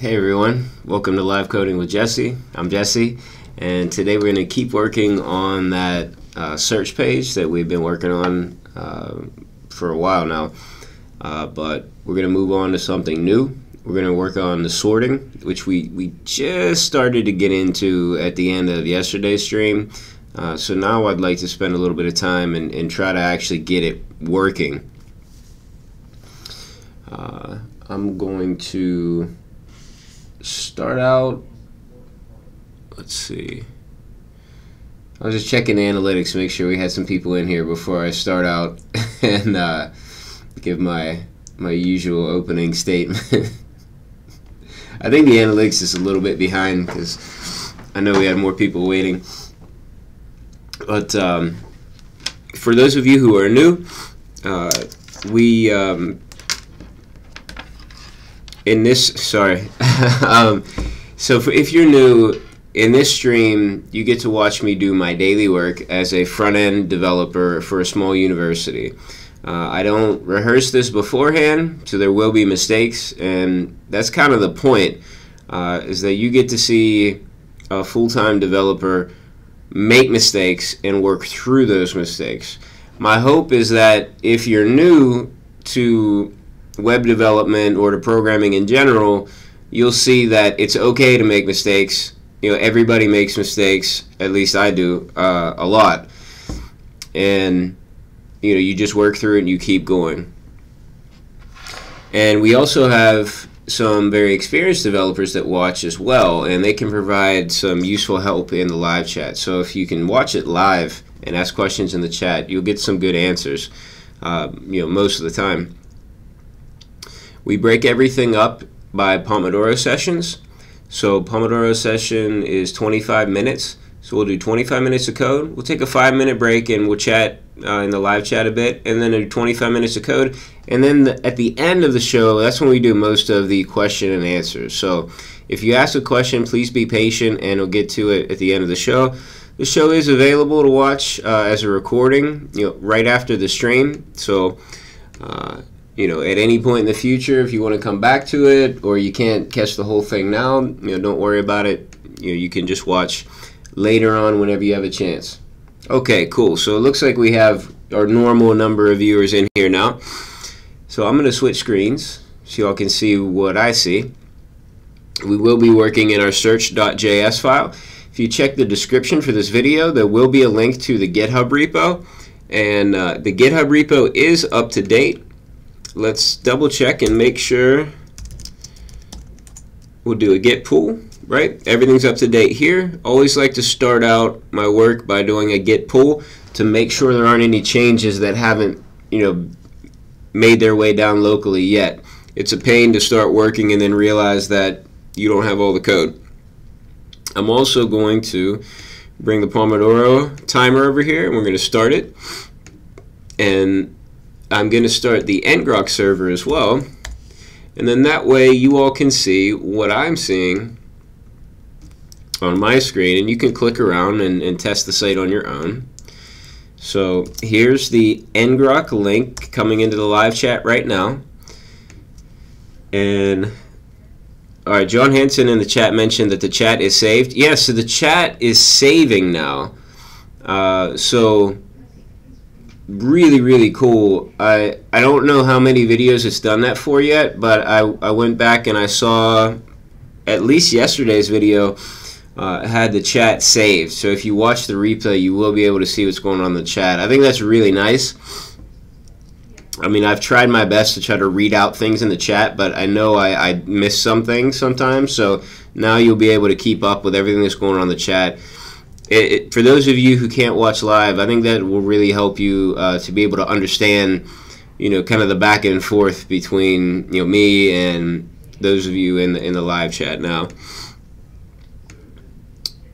Hey everyone, welcome to Live Coding with Jesse. I'm Jesse, and today we're going to keep working on that search page that we've been working on for a while now, but we're going to move on to something new. We're going to work on the sorting, which we just started to get into at the end of yesterday's stream. So now I'd like to spend a little bit of time and try to actually get it working. I'm going to start out, let's see, I was just checking the analytics to make sure we had some people in here before I start out and give my usual opening statement. I think the analytics is a little bit behind because I know we had more people waiting. But for those of you who are new, if you're new, in this stream, you get to watch me do my daily work as a front-end developer for a small university. I don't rehearse this beforehand, so there will be mistakes, and that's kind of the point, is that you get to see a full-time developer make mistakes and work through those mistakes. My hope is that if you're new to web development or to programming in general, you'll see that it's okay to make mistakes. You know, everybody makes mistakes, at least I do, a lot. And you know, you just work through it and you keep going. And we also have some very experienced developers that watch as well, and they can provide some useful help in the live chat. So if you can watch it live and ask questions in the chat, you'll get some good answers, most of the time. We break everything up by Pomodoro sessions. So Pomodoro session is 25 minutes. So we'll do 25 minutes of code. We'll take a 5-minute break and we'll chat in the live chat a bit, and then do 25 minutes of code. And then at the end of the show, that's when we do most of the question and answers. So if you ask a question, please be patient and we'll get to it at the end of the show. The show is available to watch as a recording, right after the stream. So at any point in the future, if you want to come back to it or you can't catch the whole thing now, don't worry about it. You can just watch later on whenever you have a chance. Okay, cool. So it looks like we have our normal number of viewers in here now. So I'm going to switch screens so y'all can see what I see. We will be working in our search.js file. If you check the description for this video, there will be a link to the GitHub repo, and the GitHub repo is up to date. Let's double check and make sure. We'll do a git pull, right? Everything's up to date here. Always like to start out my work by doing a git pull to make sure there aren't any changes that haven't, made their way down locally yet. It's a pain to start working and then realize that you don't have all the code. I'm also going to bring the Pomodoro timer over here, and we're going to start it. And I'm going to start the ngrok server as well, and then that way you all can see what I'm seeing on my screen, and you can click around and test the site on your own. So here's the ngrok link coming into the live chat right now. And alright, John Hansen in the chat mentioned that the chat is saved. Yeah, so the chat is saving now. So really cool. I don't know how many videos it's done that for yet, but I went back and I saw at least yesterday's video had the chat saved. So if you watch the replay, you will be able to see what's going on in the chat. I think that's really nice. I mean, I've tried my best to try to read out things in the chat, but I know I miss some things sometimes. So now you'll be able to keep up with everything that's going on in the chat. For those of you who can't watch live, I think that will really help you to be able to understand, kind of the back and forth between me and those of you in the live chat now.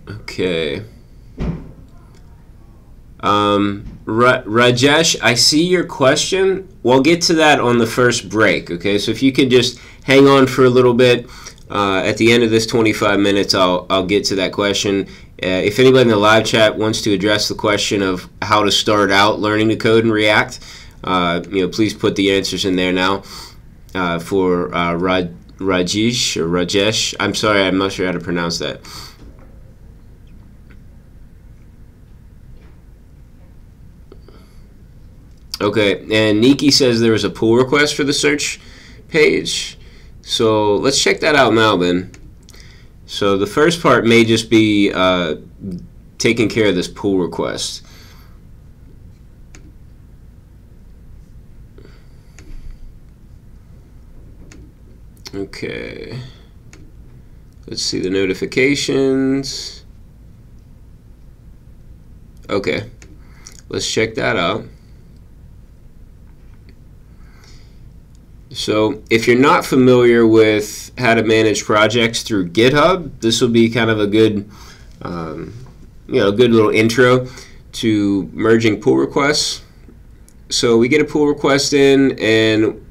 Okay. Rajesh, I see your question. We'll get to that on the first break. Okay, so if you can just hang on for a little bit. At the end of this 25 minutes, I'll get to that question. If anybody in the live chat wants to address the question of how to start out learning to code in React, please put the answers in there now for Rajesh. I'm sorry, I'm not sure how to pronounce that. Okay, and Nikki says there was a pull request for the search page. So let's check that out now then. So the first part may just be taking care of this pull request. Okay, let's see the notifications. Okay, let's check that out. So if you're not familiar with how to manage projects through GitHub, this will be kind of a good, good little intro to merging pull requests. So we get a pull request in, and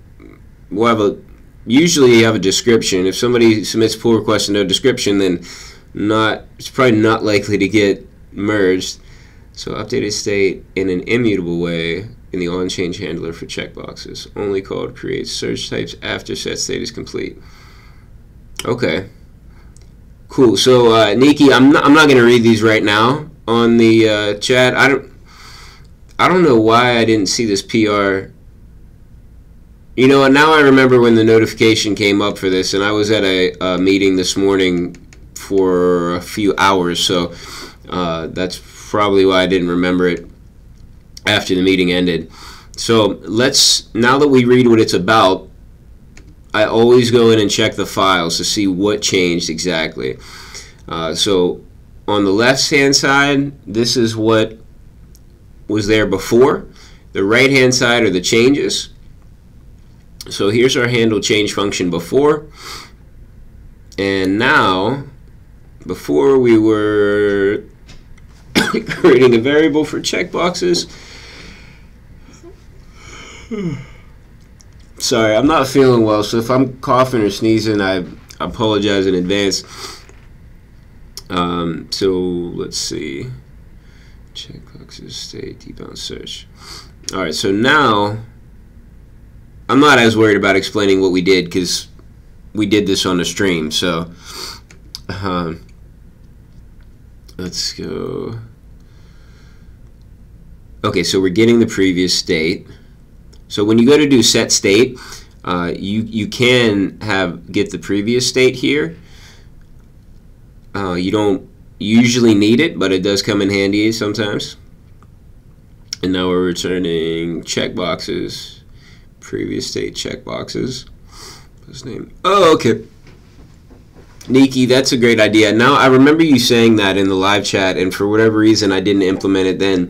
we'll usually you have a description. If somebody submits a pull request and no description, then it's probably not likely to get merged. So updated state in an immutable way in the on-change handler for checkboxes. Only called create search types after set state is complete. Okay, cool. So Nikki, I'm not going to read these right now on the chat. I don't know why I didn't see this PR. You know what? Now I remember when the notification came up for this, and I was at a meeting this morning for a few hours. So that's probably why I didn't remember it after the meeting ended. So now that we read what it's about, I always go in and check the files to see what changed exactly. So on the left hand side, this is what was there before. The right hand side are the changes. So here's our handle change function before, and now before we were creating a variable for checkboxes. Sorry, I'm not feeling well, so if I'm coughing or sneezing, I apologize in advance. So let's see. Checkboxes, state, debound search. Alright, so now I'm not as worried about explaining what we did because we did this on the stream. So let's go. Okay, so we're getting the previous state. So when you go to do set state, you can get the previous state here. You don't usually need it, but it does come in handy sometimes. And now we're returning checkboxes, previous state checkboxes. His name. Oh, okay. Nikki, that's a great idea. Now I remember you saying that in the live chat, and for whatever reason I didn't implement it then.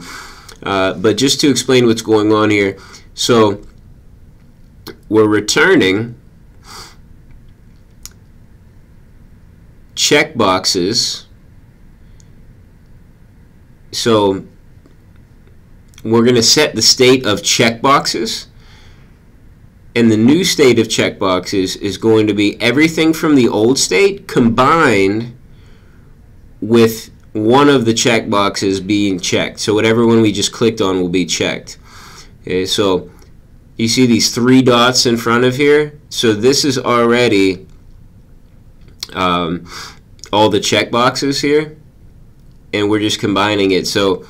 But just to explain what's going on here. So we're returning checkboxes. So we're going to set the state of checkboxes, and the new state of checkboxes is going to be everything from the old state combined with one of the checkboxes being checked. So whatever one we just clicked on will be checked. Okay, so you see these three dots in front of here. So this is already all the checkboxes here, and we're just combining it. So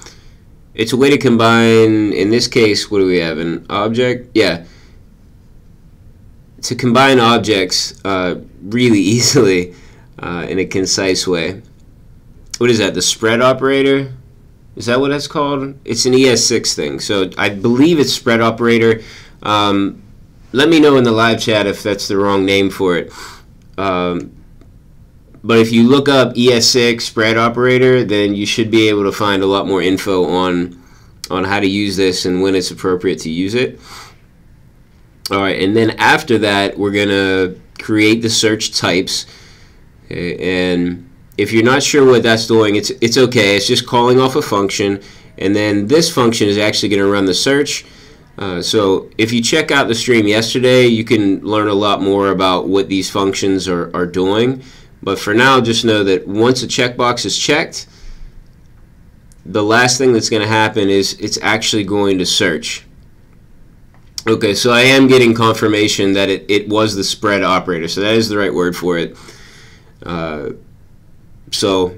it's a way to combine, in this case, what do we have, an object? Yeah, to combine objects really easily in a concise way. What is that, the spread operator? Is that what it's called? It's an ES6 thing. So I believe it's spread operator. Let me know in the live chat if that's the wrong name for it. But if you look up ES6 spread operator, then you should be able to find a lot more info on how to use this and when it's appropriate to use it. All right, and then after that, we're going to create the search types. Okay, and if you're not sure what that's doing, it's okay. It's just calling off a function, and then this function is actually going to run the search. So if you check out the stream yesterday, you can learn a lot more about what these functions are doing. But for now, just know that once a checkbox is checked, the last thing that's going to happen is it's actually going to search. Okay, so I am getting confirmation that it was the spread operator, so that is the right word for it. So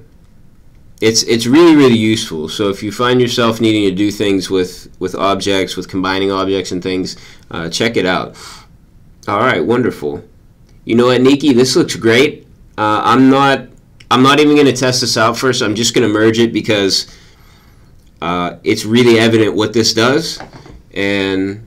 it's really, really useful. So if you find yourself needing to do things with objects, with combining objects and things, check it out. All right, wonderful. You know what, Nikki, this looks great. I'm not even going to test this out first. I'm just going to merge it because it's really evident what this does, and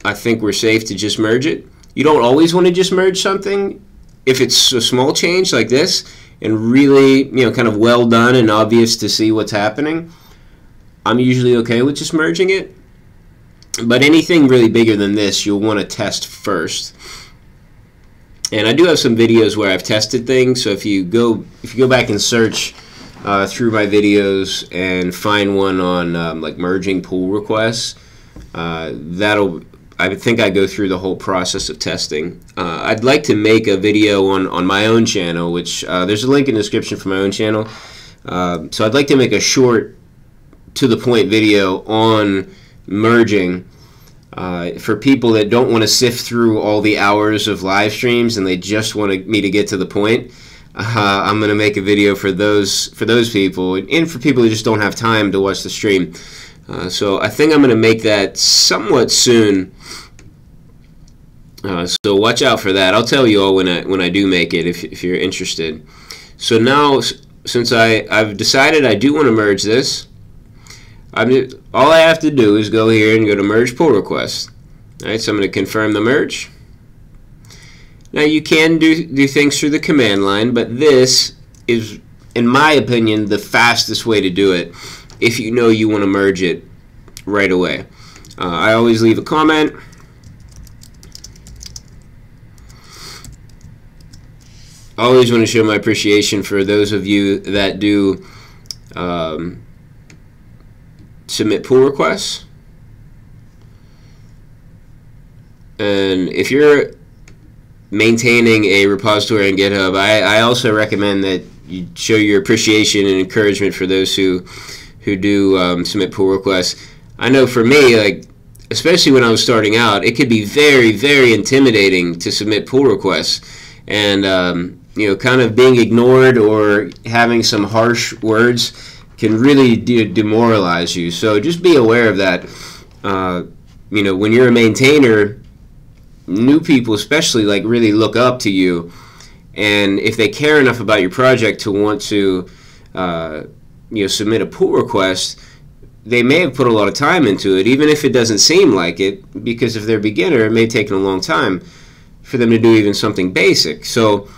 I think we're safe to just merge it. You don't always want to just merge something if it's a small change like this and really, kind of well done and obvious to see what's happening. I'm usually okay with just merging it, but anything really bigger than this, you'll want to test first. And I do have some videos where I've tested things, so if you go back and search through my videos and find one on like merging pull requests, I think I go through the whole process of testing. I'd like to make a video on my own channel, which there's a link in the description for my own channel. So I'd like to make a short, to-the-point video on merging for people that don't want to sift through all the hours of live streams and they just want me to get to the point. I'm going to make a video for those people and for people who just don't have time to watch the stream. So I think I'm going to make that somewhat soon. So watch out for that. I'll tell you all when I do make it if you're interested. So now, since I've decided I do want to merge this, all I have to do is go here and go to merge pull request. All right, so I'm going to confirm the merge. Now you can do things through the command line, but this is, in my opinion, the fastest way to do it if you know you want to merge it right away. I always leave a comment. I always want to show my appreciation for those of you that do submit pull requests. And if you're maintaining a repository on GitHub, I also recommend that you show your appreciation and encouragement for those who do submit pull requests. I know for me, like, especially when I was starting out, it could be very, very intimidating to submit pull requests, and kind of being ignored or having some harsh words can really demoralize you. So just be aware of that. When you're a maintainer, new people especially like really look up to you, and if they care enough about your project to want to submit a pull request, they may have put a lot of time into it, even if it doesn't seem like it, because if they're a beginner, it may take them a long time for them to do even something basic. So,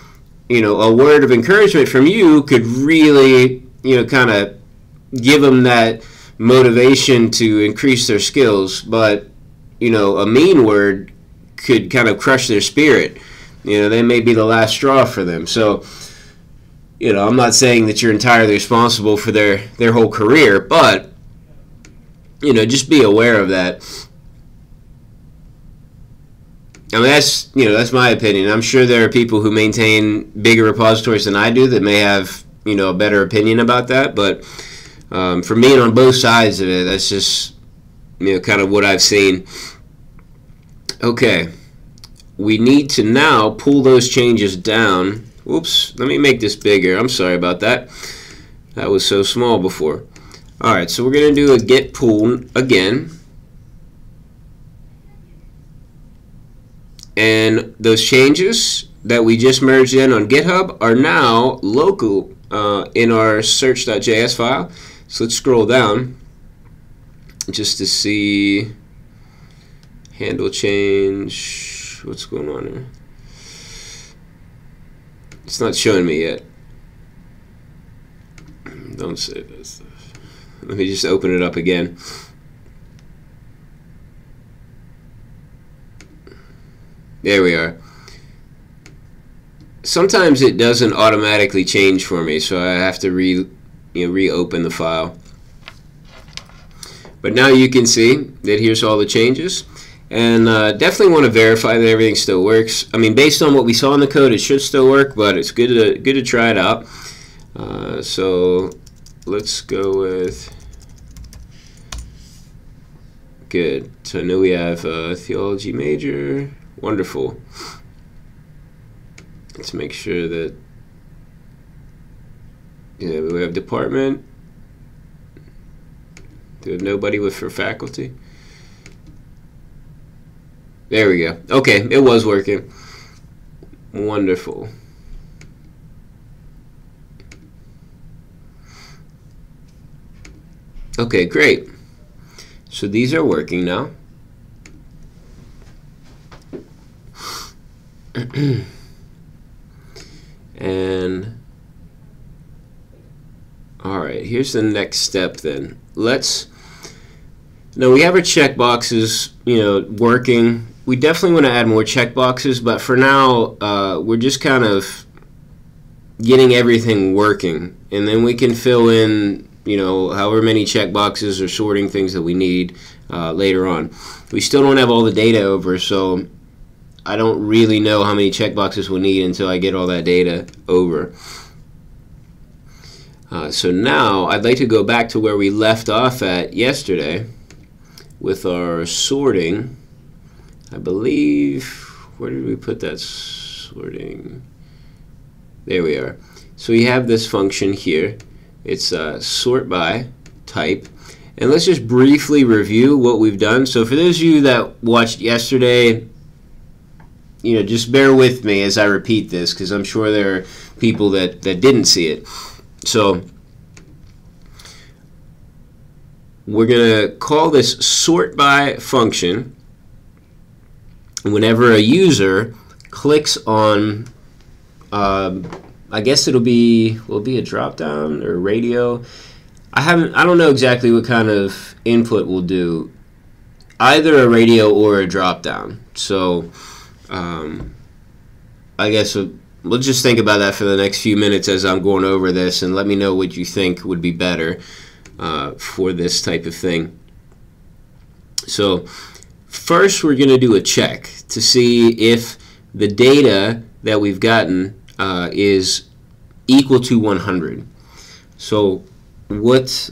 a word of encouragement from you could really, kind of give them that motivation to increase their skills, but, a mean word could kind of crush their spirit. They may be the last straw for them. So, I'm not saying that you're entirely responsible for their whole career, but, just be aware of that. I mean, that's my opinion. I'm sure there are people who maintain bigger repositories than I do that may have, a better opinion about that. But for me, and on both sides of it, that's just, kind of what I've seen. Okay, we need to now pull those changes down. Oops, let me make this bigger. I'm sorry about that. That was so small before. All right, so we're going to do a get pull again. And those changes that we just merged in on GitHub are now local in our search.js file. So let's scroll down just to see handle change. What's going on here? It's not showing me yet. Don't say this. Let me just open it up again. There we are. Sometimes it doesn't automatically change for me, so I have to reopen the file. But now you can see that here's all the changes, and definitely want to verify that everything still works. I mean, based on what we saw in the code, it should still work, but it's good to try it out. So let's go with Good. So I know we have theology major. Wonderful. Let's make sure that, yeah, we have department. Do we have nobody with for faculty? There we go. Okay, it was working. Wonderful. Okay, great. So these are working now. And all right, here's the next step then. Now we have our check boxes, working. We definitely want to add more check boxes, but for now, we're just kind of getting everything working, and then we can fill in, however many check boxes or sorting things that we need later on. We still don't have all the data over, so I don't really know how many check boxes we'll need until I get all that data over. So now I'd like to go back to where we left off at yesterday with our sorting. I believe, where did we put that sorting? There we are. So we have this function here. It's sort by type. And let's just briefly review what we've done. So for those of you that watched yesterday, just bear with me as I repeat this, because I'm sure there are people that didn't see it. So we're going to call this sort by function whenever a user clicks on, I guess will be a drop down or radio. I don't know exactly what kind of input we'll do, either a radio or a drop down. So I guess we'll just think about that for the next few minutes as I'm going over this, and let me know what you think would be better for this type of thing. So first we're going to do a check to see if the data that we've gotten is equal to 100. So what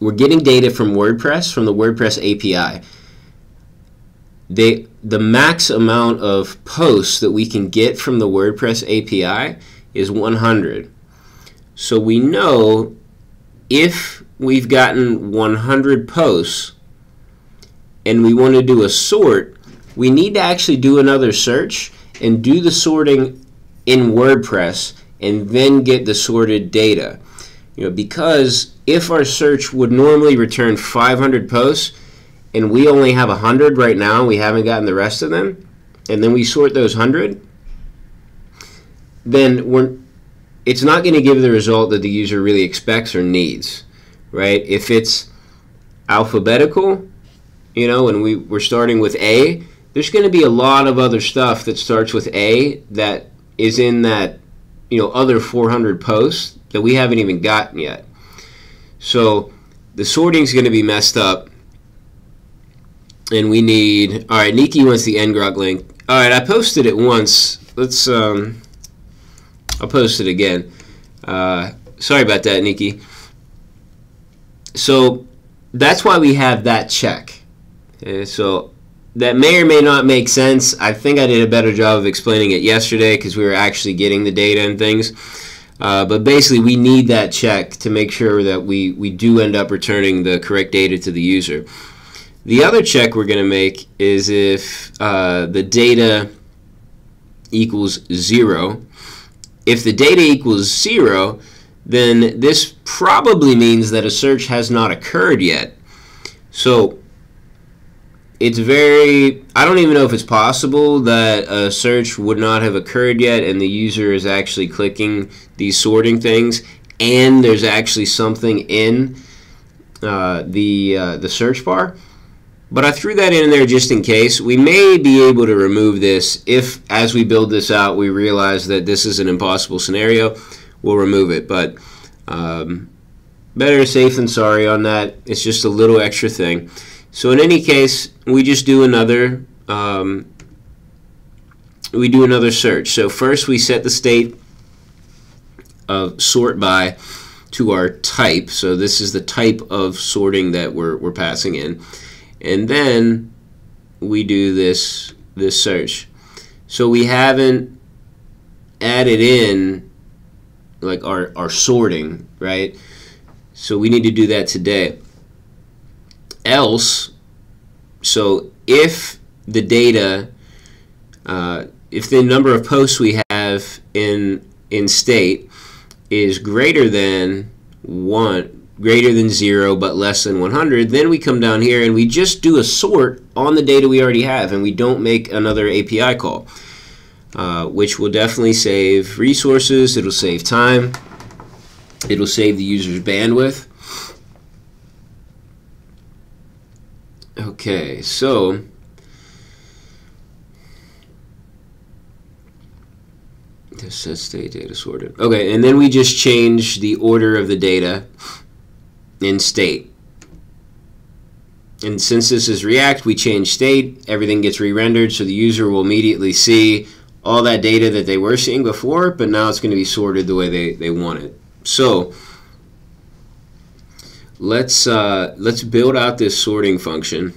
we're getting data from WordPress, from the WordPress API. The max amount of posts that we can get from the WordPress API is 100. So we know if we've gotten 100 posts and we want to do a sort, we need to actually do another search and do the sorting in WordPress and then get the sorted data. Because if our search would normally return 500 posts and we only have 100 right now and we haven't gotten the rest of them, and then we sort those 100, then it's not going to give the result that the user really expects or needs, right? If it's alphabetical, and we're starting with A, there's going to be a lot of other stuff that starts with A that is in that, other 400 posts that we haven't even gotten yet. So the sorting is going to be messed up, and we need, all right, Nikki wants the ngrok link. All right, I posted it once. Let's, I'll post it again. Sorry about that, Nikki. So that's why we have that check. Okay, so that may or may not make sense. I think I did a better job of explaining it yesterday because we were actually getting the data and things. But basically, we need that check to make sure that we do end up returning the correct data to the user. The other check we're going to make is if the data equals 0. If the data equals 0, then this probably means that a search has not occurred yet. So it's I don't even know if it's possible that a search would not have occurred yet and the user is actually clicking these sorting things and there's actually something in the search bar. But I threw that in there just in case. We may be able to remove this if, as we build this out, we realize that this is an impossible scenario. We'll remove it. But better safe than sorry on that. It's just a little extra thing. So in any case, we just do another search. So first we set the state of sort by to our type. So this is the type of sorting that we're passing in. And then we do this search. So we haven't added in like our sorting, right? So we need to do that today. Else, so if the data, if the number of posts we have in state is greater than 0 but less than 100, then we come down here and we just do a sort on the data we already have, and we don't make another API call, which will definitely save resources, it'll save time, it'll save the user's bandwidth. Okay, so this says state data sorted. Okay, and then we just change the order of the data in state. And since this is React, we change state, everything gets re-rendered, so the user will immediately see all that data that they were seeing before, but now it's going to be sorted the way they want it. So let's build out this sorting function.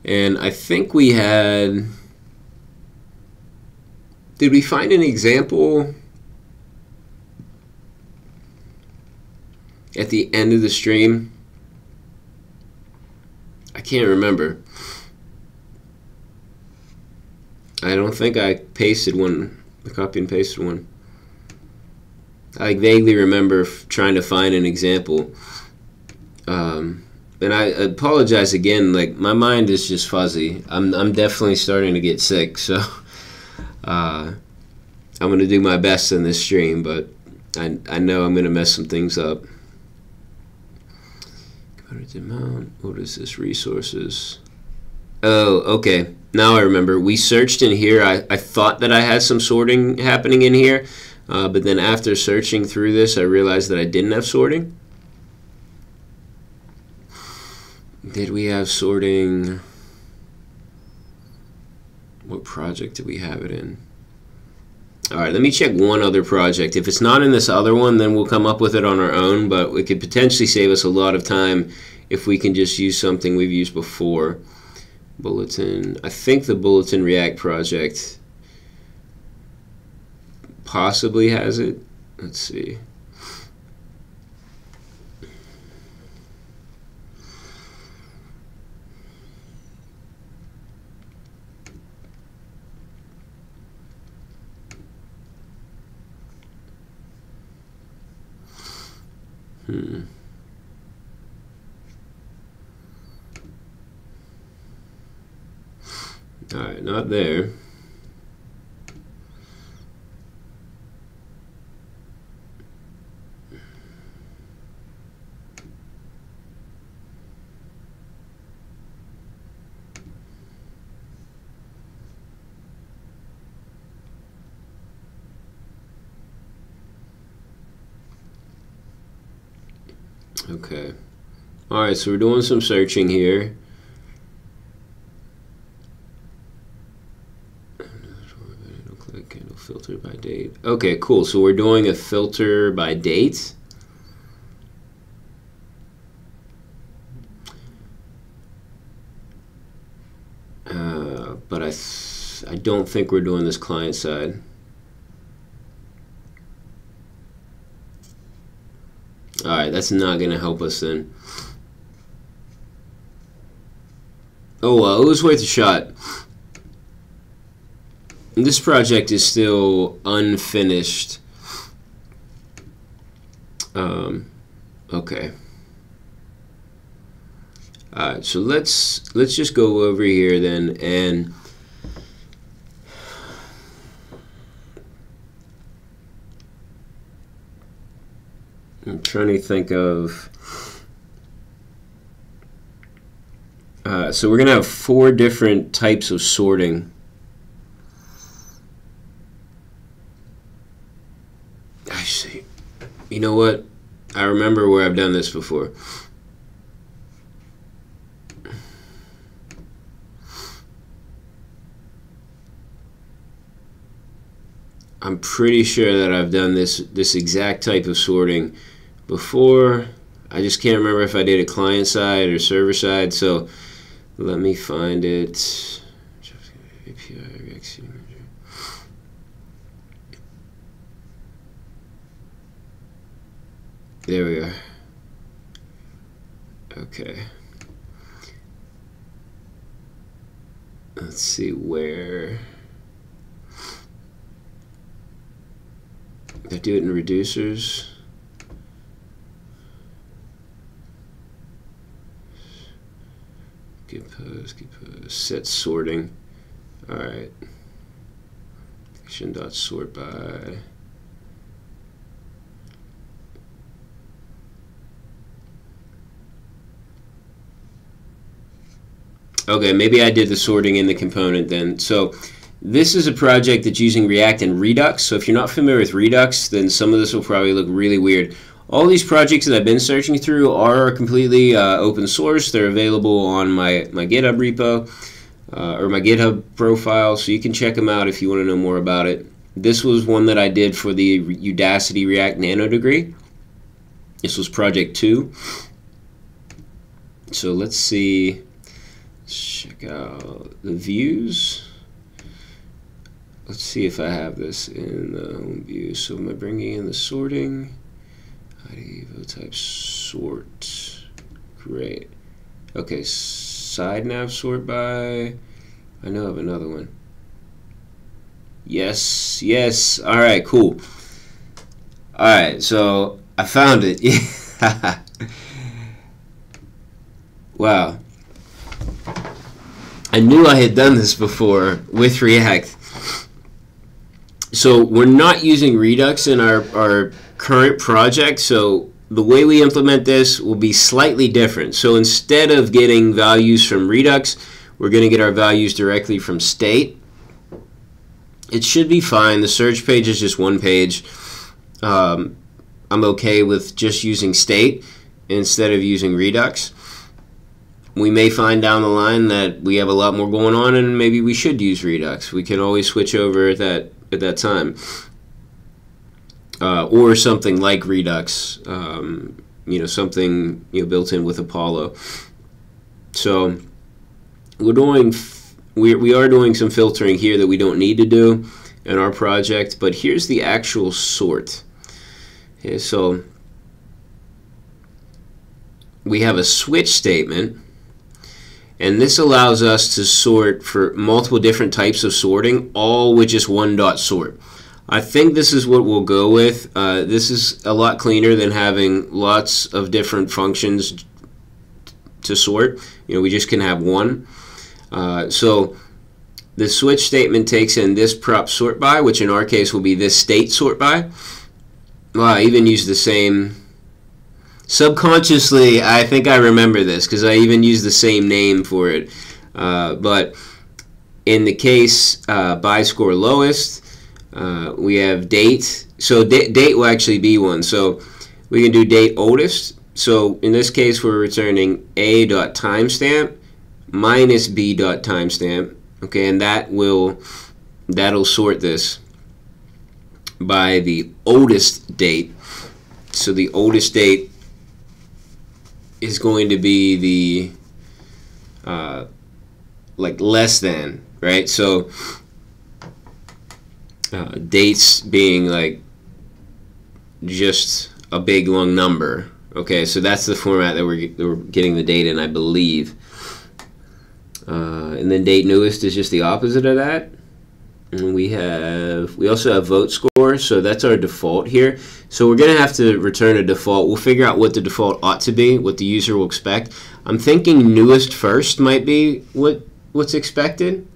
And I think we had, did we find an example at the end of the stream? I can't remember. I don't think I pasted one, I copy and pasted one. I vaguely remember trying to find an example. And I apologize again, like my mind is just fuzzy. I'm definitely starting to get sick, so I'm going to do my best in this stream, but I know I'm going to mess some things up. What is this? Resources. Oh, okay. Now I remember. We searched in here. I thought that I had some sorting happening in here, but then after searching through this, I realized that I didn't have sorting. Did we have sorting? What project did we have it in? All right, let me check one other project. If it's not in this other one, then we'll come up with it on our own, but it could potentially save us a lot of time if we can just use something we've used before. Bulletin. I think the Bulletin React project possibly has it. Let's see. All right, not there. Okay. All right, so we're doing some searching here. Click and it'll filter by date. Okay, cool. So we're doing a filter by date. But I don't think we're doing this client side. Alright, that's not going to help us then. Oh well, it was worth a shot. This project is still unfinished. Okay. Alright, so let's just go over here then, and I'm trying to think of. So we're going to have 4 different types of sorting. I see. You know what? I remember where I've done this before. I'm pretty sure that I've done this exact type of sorting before. I just can't remember if I did it client side or server side, so let me find it. There we are. Okay. Let's see where. I do it in reducers. Compose, set sorting. All right. Action.sort by. Okay, maybe I did the sorting in the component then. So this is a project that's using React and Redux. So if you're not familiar with Redux, then some of this will probably look really weird. All these projects that I've been searching through are completely open source. They're available on my GitHub repo or my GitHub profile, so you can check them out if you want to know more about it. This was one that I did for the Udacity React Nano degree. This was project 2. So let's see. Let's check out the views. Let's see if I have this in the home view. So am I bringing in the sorting? ID type sort. Great. Okay, side nav sort by. I know I have another one. Yes, yes. All right, cool. All right, so I found it. Wow. I knew I had done this before with React. So we're not using Redux in our current project, so the way we implement this will be slightly different. So instead of getting values from Redux, we're going to get our values directly from state. It should be fine. The search page is just one page. I'm okay with just using state instead of using Redux. We may find down the line that we have a lot more going on and maybe we should use Redux. We can always switch over at that time. Or something like Redux, something built in with Apollo. So we are doing some filtering here that we don't need to do in our project, but here's the actual sort. Okay, so we have a switch statement, and this allows us to sort for multiple different types of sorting, all with just one dot sort. I think this is what we'll go with. This is a lot cleaner than having lots of different functions to sort. We just can have one. So the switch statement takes in this prop sort by, which in our case will be this state sort by. Well, I even use the same. Subconsciously, I think I remember this because I even use the same name for it. But in the case by score lowest, we have date. So date will actually be one. So we can do date oldest. So in this case, we're returning a.timestamp minus b.timestamp. Okay, and that'll sort this by the oldest date. So the oldest date is going to be the like less than, right? So dates being like just a big long number. Okay, so that's the format that we're getting the date in, I believe. And then date newest is just the opposite of that. And we also have vote score, so that's our default here. So we're going to have to return a default. We'll figure out what the default ought to be, what the user will expect. I'm thinking newest first might be what's expected.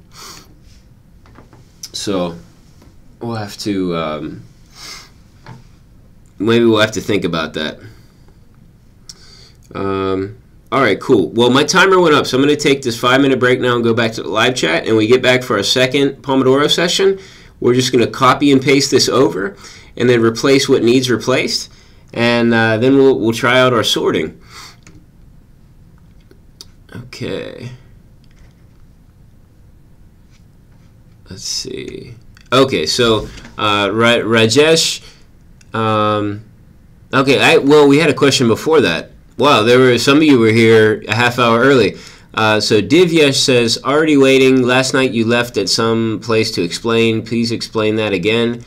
So we'll have to maybe we'll have to think about that. All right, cool. Well, my timer went up, so I'm going to take this 5-minute break now and go back to the live chat. And we get back for our second Pomodoro session. We're just going to copy and paste this over and then replace what needs replaced. And then we'll try out our sorting. Okay. Let's see. Okay, so Rajesh. Okay, well, we had a question before that. Wow, there were some of you were here a half hour early. So Divyesh says, already waiting. Last night you left at some place to explain. Please explain that again.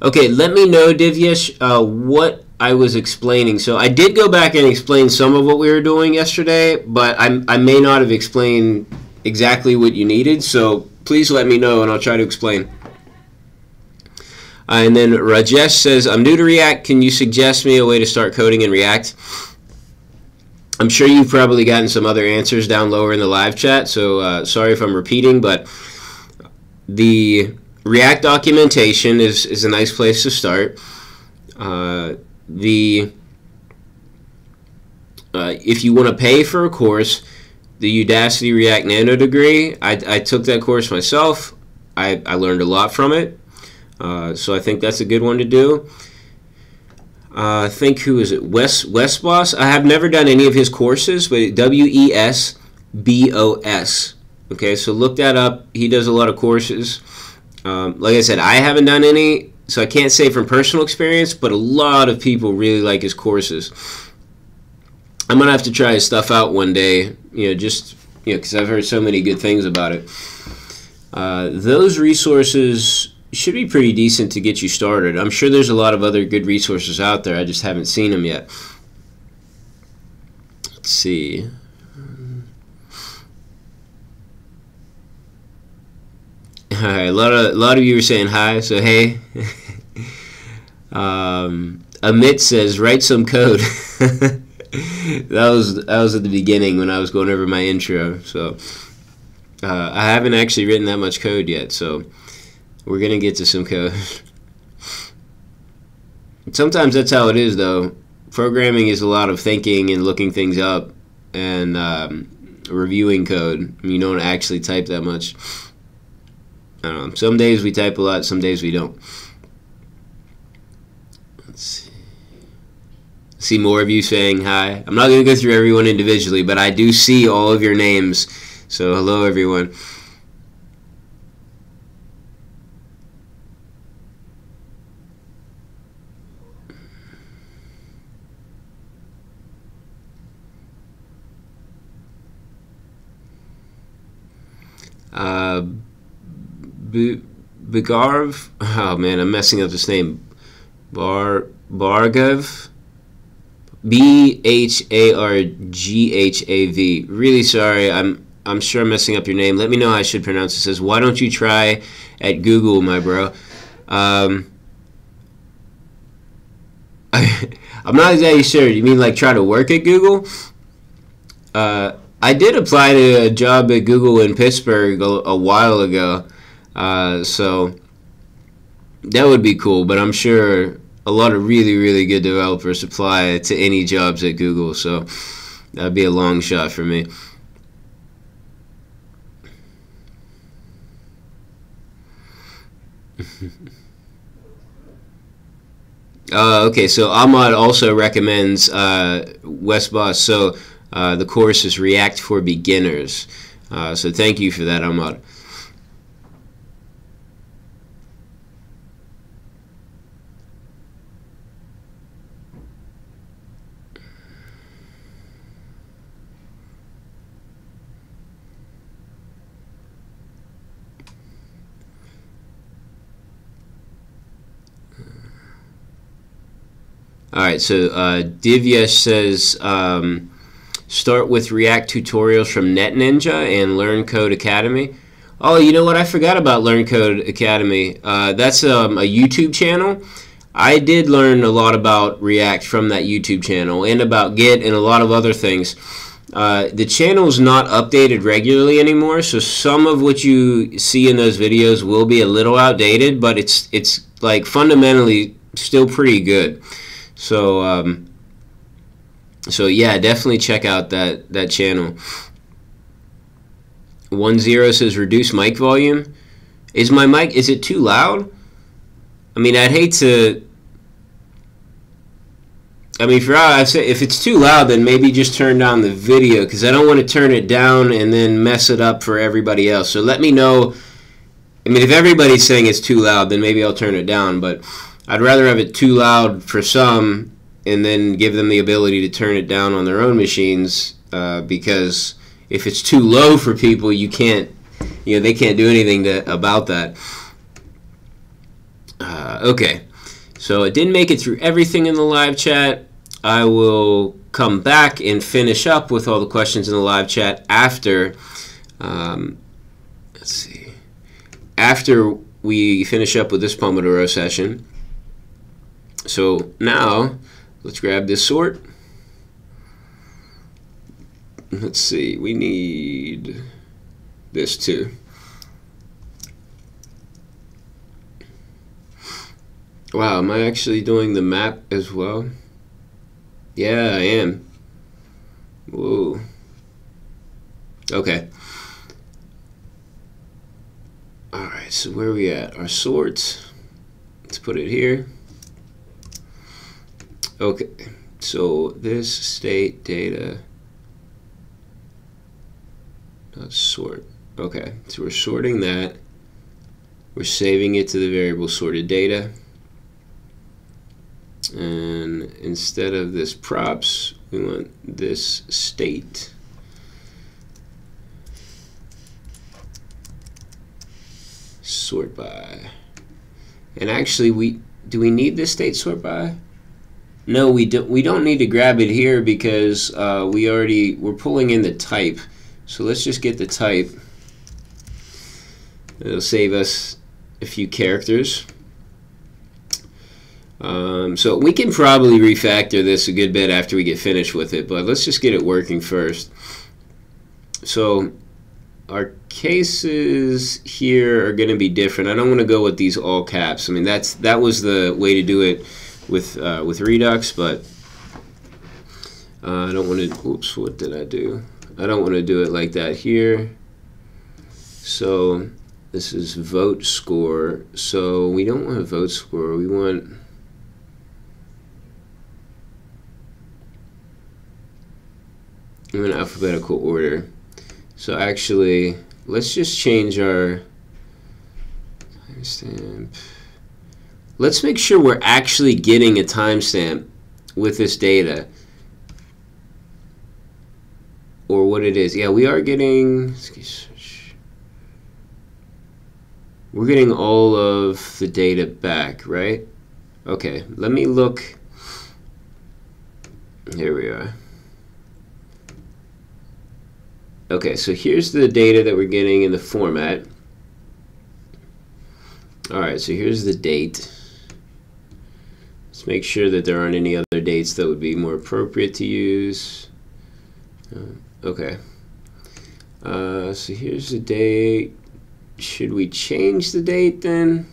Okay, let me know, Divyesh, what I was explaining. So I did go back and explain some of what we were doing yesterday, but I may not have explained exactly what you needed. So please let me know, and I'll try to explain. And then Rajesh says, I'm new to React. Can you suggest me a way to start coding in React? I'm sure you've probably gotten some other answers down lower in the live chat, so sorry if I'm repeating, but the React documentation is a nice place to start. If you want to pay for a course, the Udacity React Nano degree, I took that course myself. I learned a lot from it. So I think that's a good one to do. I think, who is it? Wesbos. I have never done any of his courses, but Wesbos. Okay, so look that up. He does a lot of courses. Like I said, I haven't done any, so I can't say from personal experience, but a lot of people really like his courses. I'm gonna have to try his stuff out one day, because I've heard so many good things about it. Those resources should be pretty decent to get you started. I'm sure there's a lot of other good resources out there. I just haven't seen them yet. Let's see. Hi, a lot of you were saying hi, so hey. Amit says, write some code. that was at the beginning when I was going over my intro. So I haven't actually written that much code yet, so we're going to get to some code. Sometimes that's how it is, though. Programming is a lot of thinking and looking things up and reviewing code. You don't actually type that much. I don't know. Some days we type a lot, some days we don't. Let's see more of you saying hi. I'm not going to go through everyone individually, but I do see all of your names. So hello, everyone. Bagarv, oh man, I'm messing up this name. Bargav, Bharghav. Really sorry, I'm sure I'm messing up your name. Let me know how I should pronounce it. It says, why don't you try at Google, my bro? I'm not exactly sure. You mean like try to work at Google? I did apply to a job at Google in Pittsburgh a while ago, so that would be cool, but I'm sure a lot of really, really good developers apply to any jobs at Google, so that'd be a long shot for me. Okay, so Ahmad also recommends Wesbos, so the course is React for Beginners. So thank you for that, Ahmad. Alright, so Divyesh says, start with React tutorials from NetNinja and Learn Code Academy. Oh, you know what? I forgot about Learn Code Academy. That's a YouTube channel. I did learn a lot about React from that YouTube channel and about Git and a lot of other things. The channel is not updated regularly anymore, so some of what you see in those videos will be a little outdated, but it's like fundamentally still pretty good. So so yeah, definitely check out that channel. 10 says reduce mic volume. Is my mic, is it too loud? I mean, I'd hate to. I mean, I'd say if it's too loud, then maybe just turn down the video, because I don't want to turn it down and then mess it up for everybody else. So let me know I mean, if everybody's saying it's too loud, then maybe I'll turn it down, but I'd rather have it too loud for some and then give them the ability to turn it down on their own machines, because if it's too low for people, they can't do anything about that. Okay, so I didn't make it through everything in the live chat. I will come back and finish up with all the questions in the live chat after, let's see, after we finish up with this Pomodoro session. So now, let's grab this sort. Let's see, we need this too. Wow, am I actually doing the map as well? Yeah, I am. Whoa. Okay. Alright, so where are we at? Our sorts. Let's put it here. Okay, so this state data. Sort. Okay, so we're sorting that. We're saving it to the variable sorted data. And instead of this props, we want this state. Sort by. And actually, do we need this state sort by? No, we don't need to grab it here because we're pulling in the type. So let's just get the type. It'll save us a few characters. So we can probably refactor this a good bit after we get finished with it, but let's just get it working first. So our cases here are going to be different. I don't want to go with these all caps. I mean, that was the way to do it with Redux, but I don't want to. Oops, what did I do? I don't want to do it like that here. So this is vote score. So we don't want a vote score. We want in alphabetical order. So actually, let's just change our timestamp. Let's make sure we're actually getting a timestamp with this data, or what it is. Yeah, we are getting. We're getting all of the data back, right? Okay, let me look. Here we are. Okay, so here's the data that we're getting in the format. Alright, so here's the date. Let's make sure that there aren't any other dates that would be more appropriate to use. Okay. So here's the date. Should we change the date then?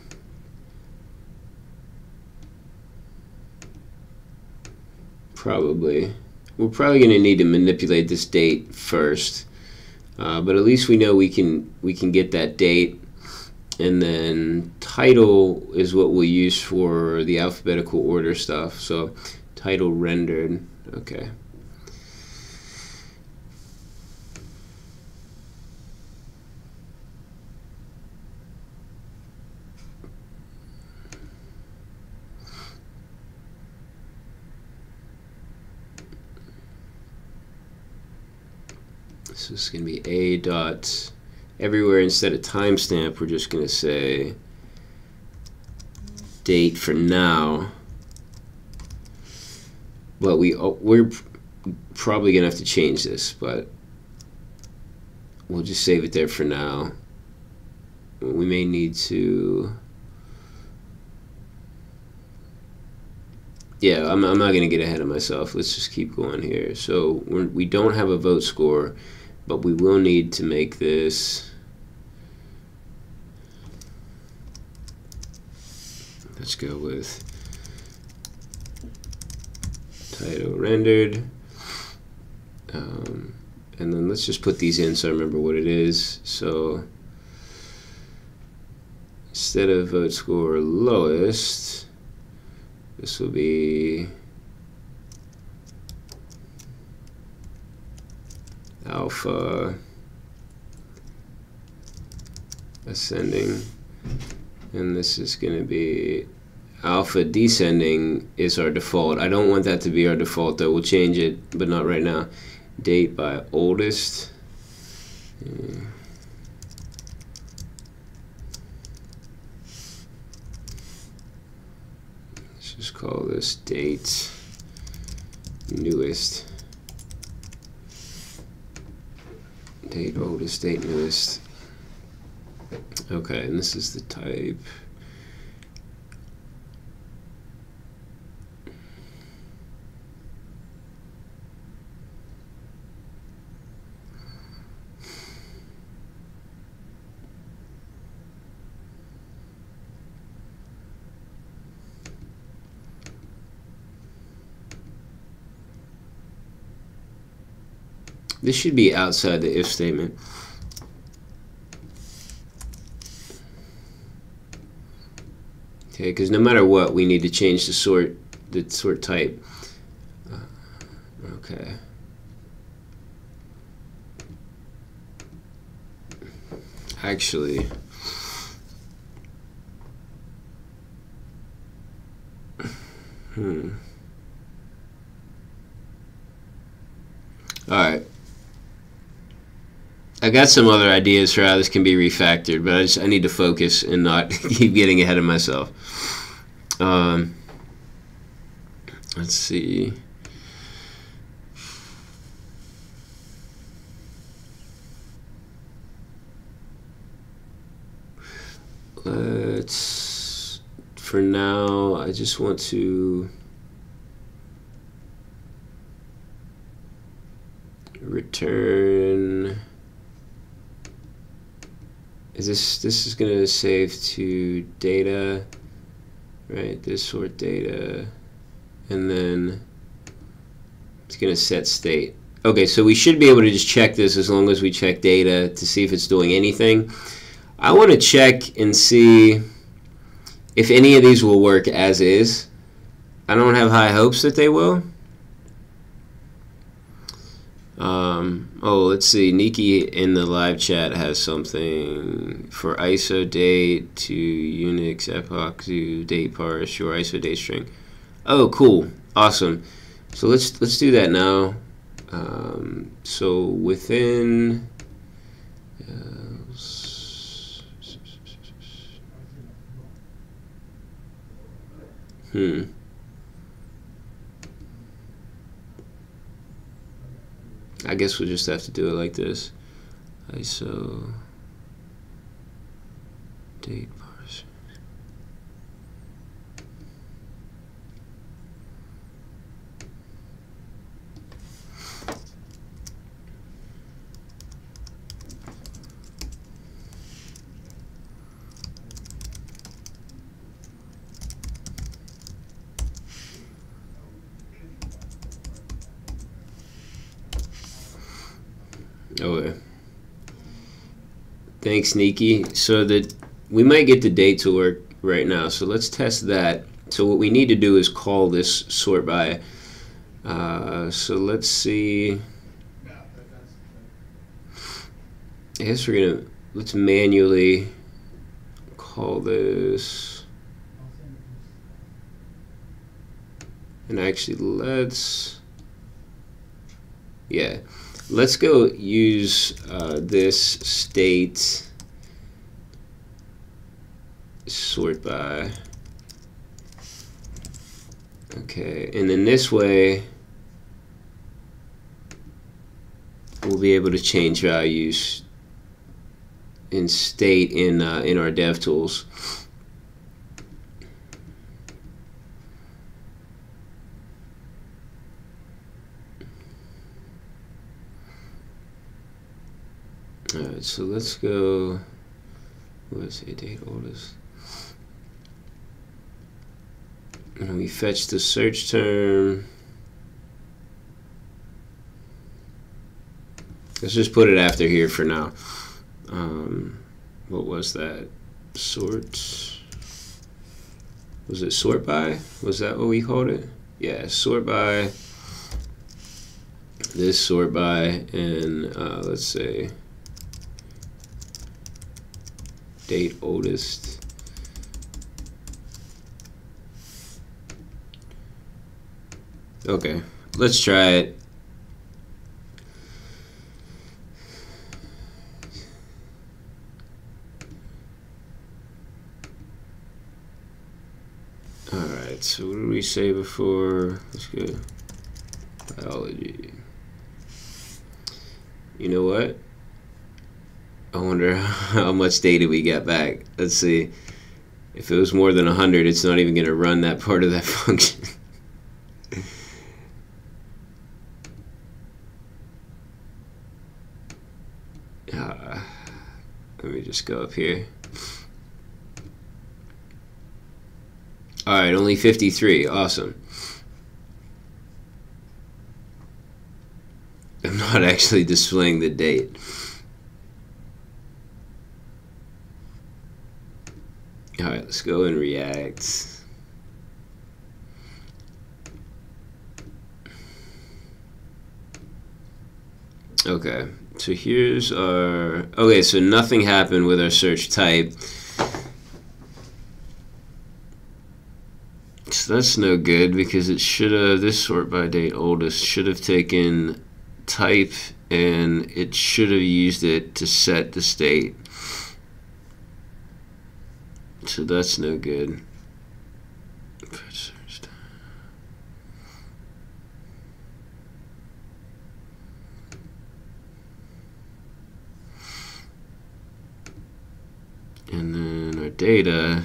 Probably. We're probably going to need to manipulate this date first. But at least we know we can get that date, and then title is what we'll use for the alphabetical order stuff. So title rendered. Okay. So it's going to be a dot everywhere. Instead of timestamp, we're just going to say date for now. But we're probably going to have to change this, but we'll just save it there for now. We may need to. Yeah, I'm not going to get ahead of myself. Let's just keep going here. So we don't have a vote score, but we will need to make this. Let's go with title rendered. And then let's just put these in so I remember what it is. So instead of vote score lowest, this will be alpha ascending. and this is going to be alpha descending is our default. I don't want that to be our default though. We'll change it, but not right now. Date by oldest. Let's just call this date newest. Date oldest, date newest. Okay, and this is the type. This should be outside the if statement. Okay, because no matter what, we need to change the sort type. Okay. Actually, all right. I got some other ideas for how this can be refactored, but I need to focus and not keep getting ahead of myself. Let's see. For now, I just want to return. This is going to save to data, right? This sort data, and then it's going to set state. Okay, so we should be able to just check this as long as we check data to see if it's doing anything. I want to check and see if any of these will work as is. I don't have high hopes that they will. Oh, let's see. Nikki in the live chat has something for ISO date to Unix epoch to date parse or ISO date string. Oh, cool, awesome. So let's do that now. So within I guess we'll just have to do it like this. ISO date parse. Okay. Thanks, Nikki. So that we might get the date to work right now. So let's test that. So what we need to do is call this sort by. So let's see. I guess let's manually call this. And actually let's go use this state sort by. Okay, and then this way we'll be able to change values in state in our DevTools. Alright, so let's go, let's say date oldest. And we fetch the search term. Let's just put it after here for now. What was that? Sort. Was it sort by? Was that what we called it? Yeah, sort by. This sort by, and let's say date oldest. Okay, let's try it. Alright, so what did we say before? Let's go. Biology. You know what? I wonder how much data we got back. Let's see. If it was more than 100, it's not even going to run that part of that function. Let me just go up here. Alright, only 53. Awesome. I'm not actually displaying the date. Alright, let's go and React. Okay, so here's our... Okay, so nothing happened with our search type. So that's no good because it should have... This sort by date oldest should have taken type and it should have used it to set the state. So that's no good. And then our data.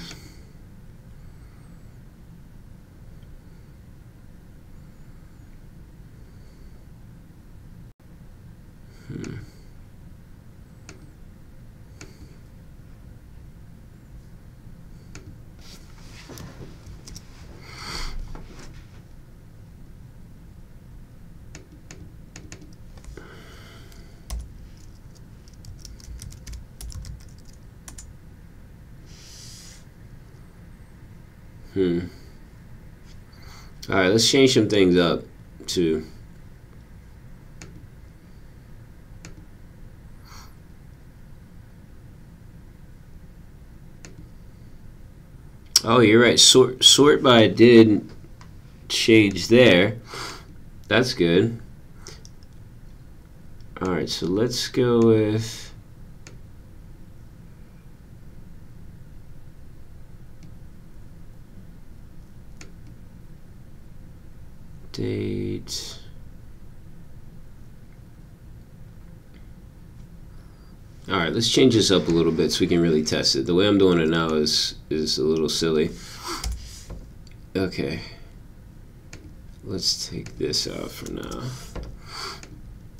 Alright, let's change some things up too. Oh, you're right. Sort by did change there. That's good. Alright, so let's go with date. Alright, let's change this up a little bit so we can really test it. The way I'm doing it now is a little silly. Okay. Let's take this out for now.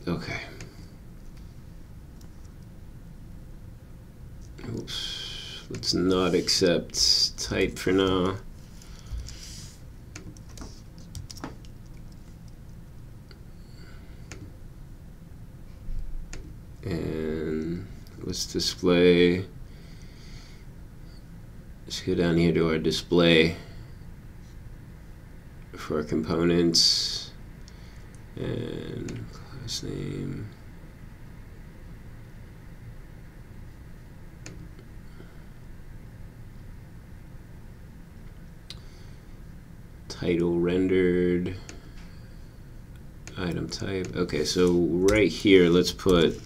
Okay. Oops. Let's not accept type for now. And let's display. Let's go down here to our display for our components and class name. Title rendered. Item type. Okay, so right here, let's put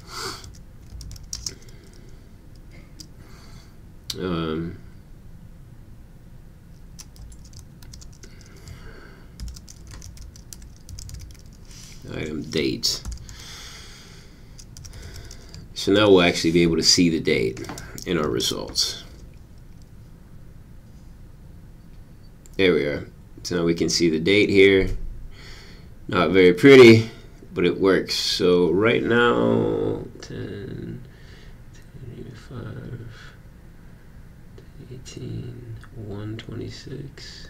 item date. So now we'll actually be able to see the date in our results. There we are. So now we can see the date here. Not very pretty, but it works. So right now, 10, 5, 18, 126.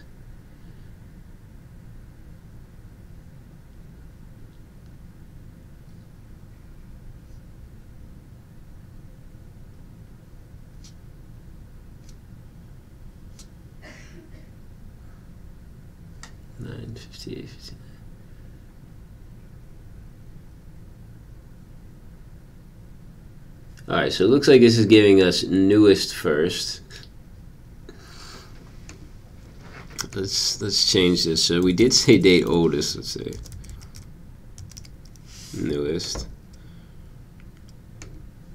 Nine 58, 59. Alright, so it looks like this is giving us newest first. Let's change this. So we did say date oldest. Let's say newest.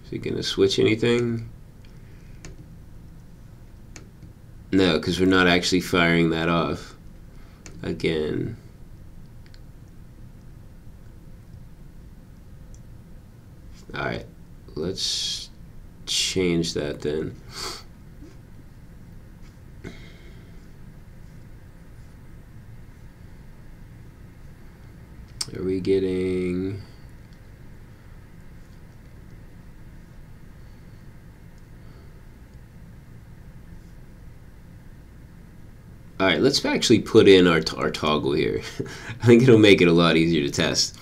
Is it gonna switch anything? No, because we're not actually firing that off. Again. Alright, let's change that then. Are we getting... Alright, let's actually put in our toggle here. I think it'll make it a lot easier to test.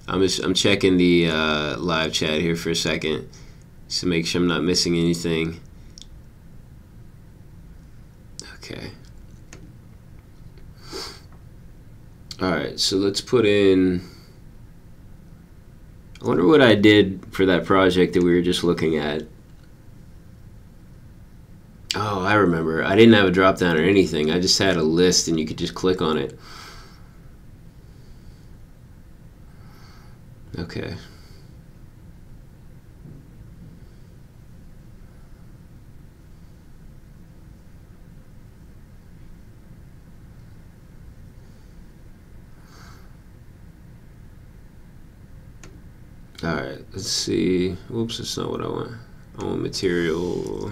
I'm checking the live chat here for a second just to make sure I'm not missing anything. Okay. Alright, so let's put in... I wonder what I did for that project that we were just looking at. Oh, I remember. I didn't have a drop down or anything. I just had a list and you could just click on it. Okay. Alright, let's see. Whoops, that's not what I want. I want material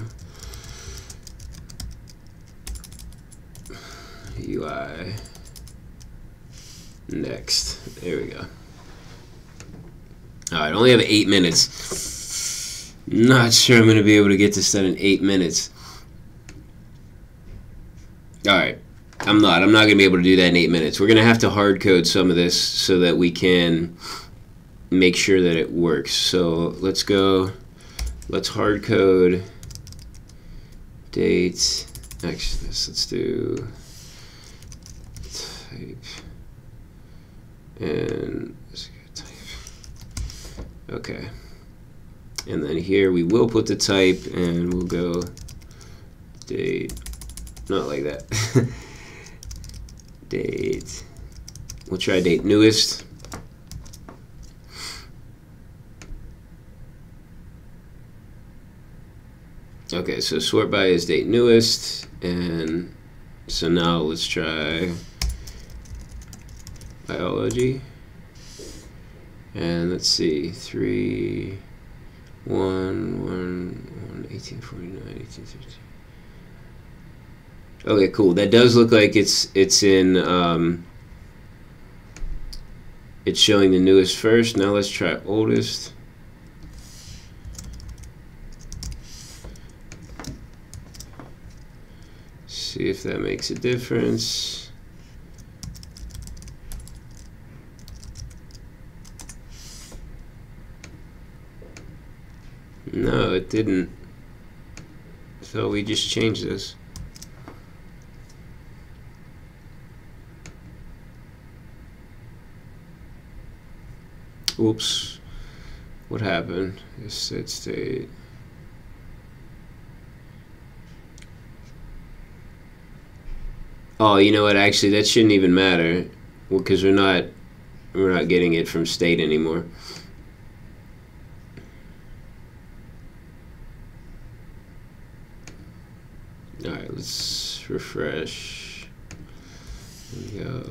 UI. Next. There we go. Alright, I only have 8 minutes. Not sure I'm going to be able to get this done in 8 minutes. Alright, I'm not going to be able to do that in 8 minutes. We're going to have to hard code some of this so that we can make sure that it works. So let's go, let's hard code date. Actually, let's do type and let's go type. Okay, and then here we will put the type and we'll go date, not like that. Date, we'll try date newest. Okay, so sort by is date newest, and so now let's try biology, and let's see, 3 1 1 1 1849 1850. Okay, cool. That does look like it's in it's showing the newest first. Now let's try oldest. See if that makes a difference. No, it didn't. So we just changed this. Oops. What happened? It said state. Oh, you know what? Actually, that shouldn't even matter, well, because we're not getting it from state anymore. All right, let's refresh. There we go.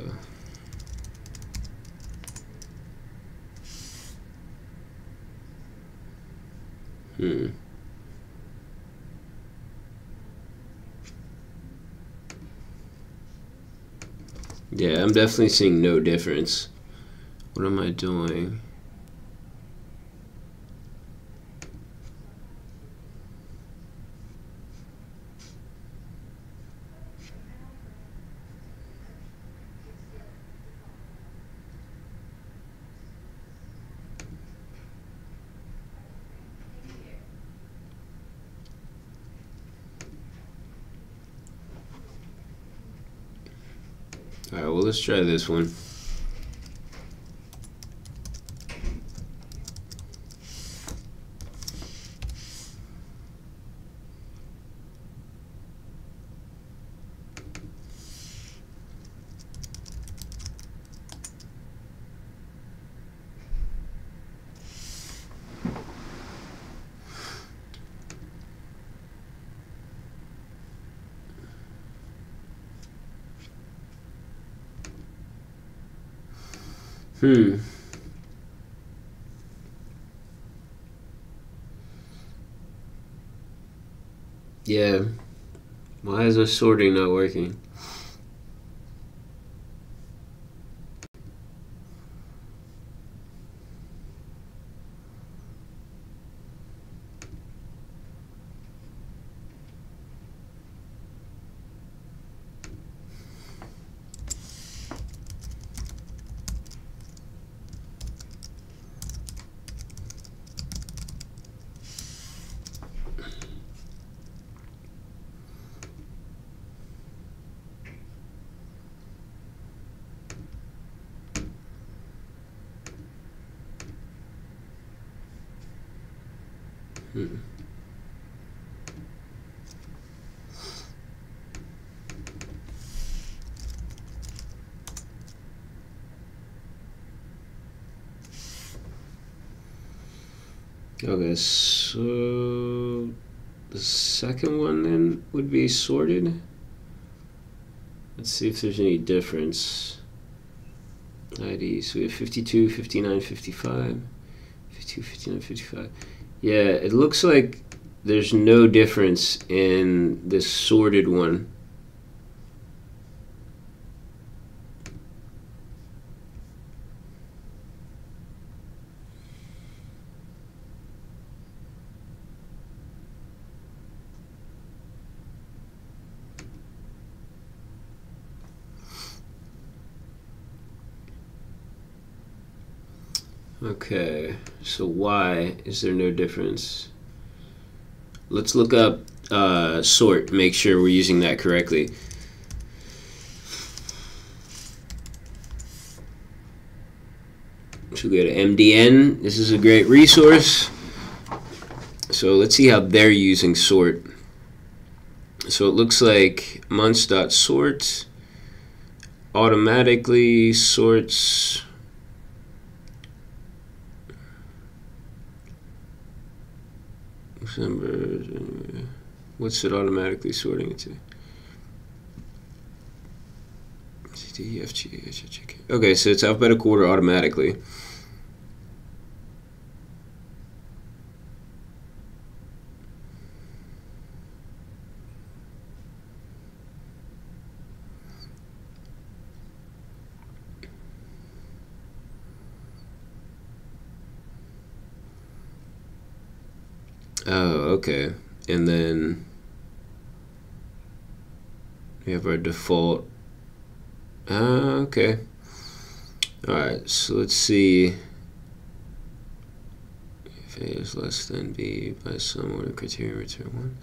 Yeah, I'm definitely seeing no difference. What am I doing? Alright, well, let's try this one. Yeah. Why is our sorting not working? Okay, so the second one then would be sorted. Let's see if there's any difference. ID, so we have 52, 59, 55. 52, 59, 55. Yeah, it looks like there's no difference in this sorted one. Okay, so why is there no difference? Let's look up sort, make sure we're using that correctly. So we go to MDN. This is a great resource. So let's see how they're using sort. So it looks like months.sort automatically sorts December. What's it automatically sorting it to? C, D, E, F, G, H, I, J, K. Okay, so it's alphabetical order automatically. Oh, okay. And then we have our default. Okay. Alright, so let's see. If A is less than B by some order criterion, return 1.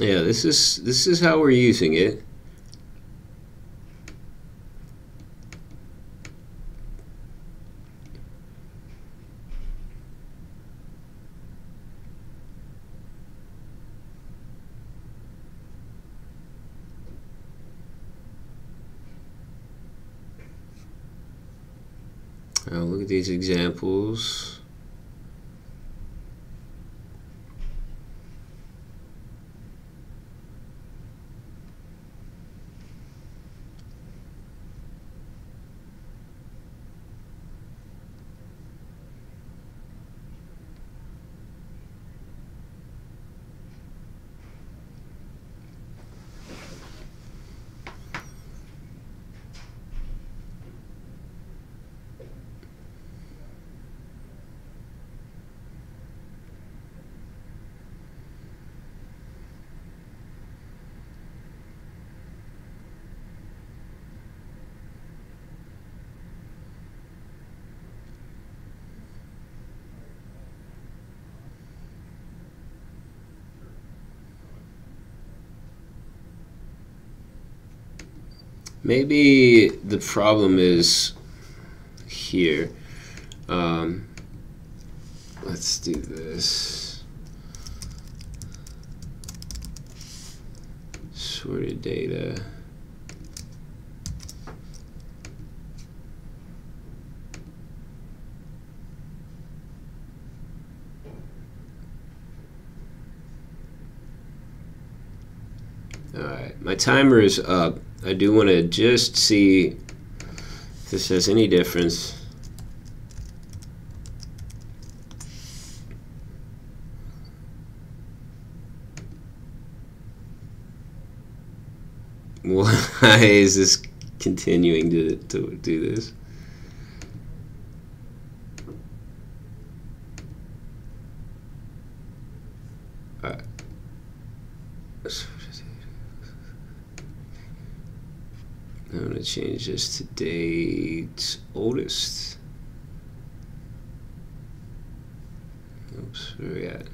Yeah, this is how we're using it. Now look at these examples. Maybe the problem is here. Let's do this. Sorted data. Alright, my timer is up. I do want to just see if this has any difference. Why is this continuing to do this? Alright. I'm going to change this to date oldest. Oops, where are we at?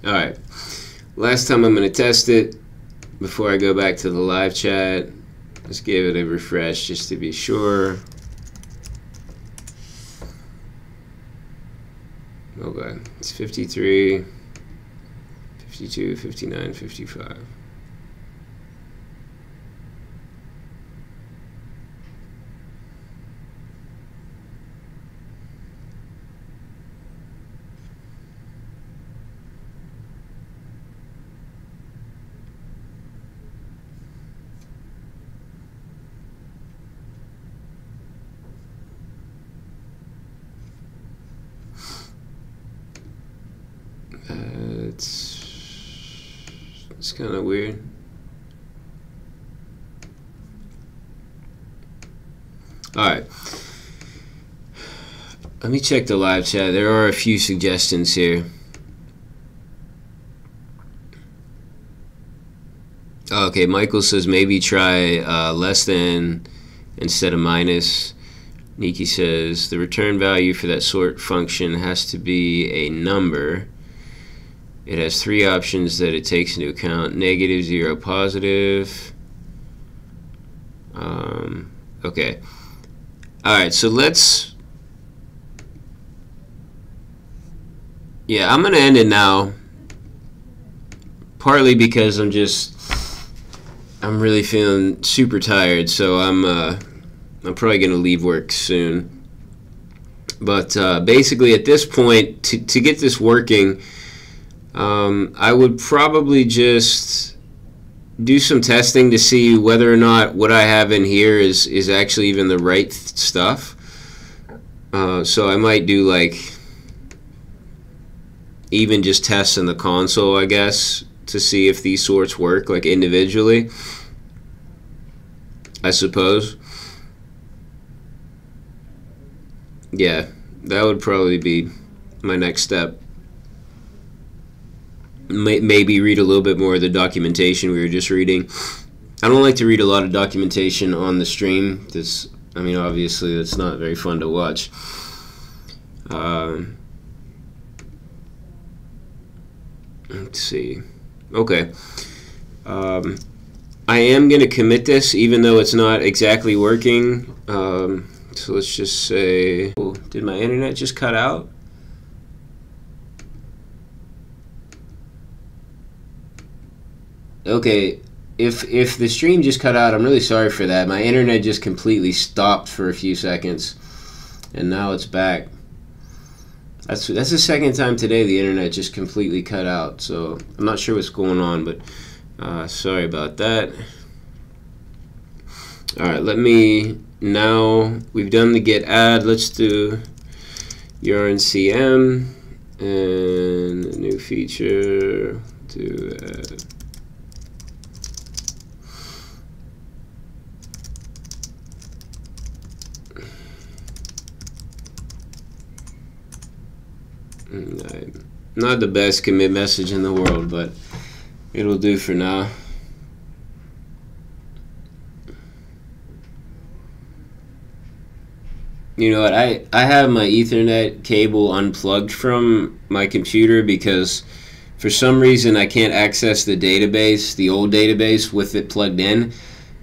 Alright, last time I'm going to test it before I go back to the live chat. Let's give it a refresh just to be sure. Okay, it's 53, 52, 59, 55. It's kind of weird. Alright. Let me check the live chat. There are a few suggestions here. Okay, Michael says maybe try less than instead of minus. Nikki says the return value for that sort function has to be a number. It has three options that it takes into account: negative, 0, positive. Okay. Alright, so let's... Yeah, I'm going to end it now. Partly because I'm really feeling super tired, so I'm probably going to leave work soon. But basically at this point, to get this working, I would probably just do some testing to see whether or not what I have in here is actually even the right stuff. So I might do like even just tests in the console, I guess, to see if these sorts work like individually, I suppose. Yeah, that would probably be my next step. Maybe read a little bit more of the documentation we were just reading. I don't like to read a lot of documentation on the stream. I mean, obviously, that's not very fun to watch. Let's see. Okay. I am going to commit this, even though it's not exactly working. So let's just say... Oh, did my internet just cut out? Okay, if the stream just cut out, I'm really sorry for that. My internet just completely stopped for a few seconds, and now it's back. That's the second time today the internet just completely cut out, so I'm not sure what's going on, but sorry about that. Alright, now we've done the get add, let's do yarn-cm, and a new feature, do add. Not the best commit message in the world, but it'll do for now. You know what, I have my Ethernet cable unplugged from my computer because for some reason I can't access the database, the old database, with it plugged in.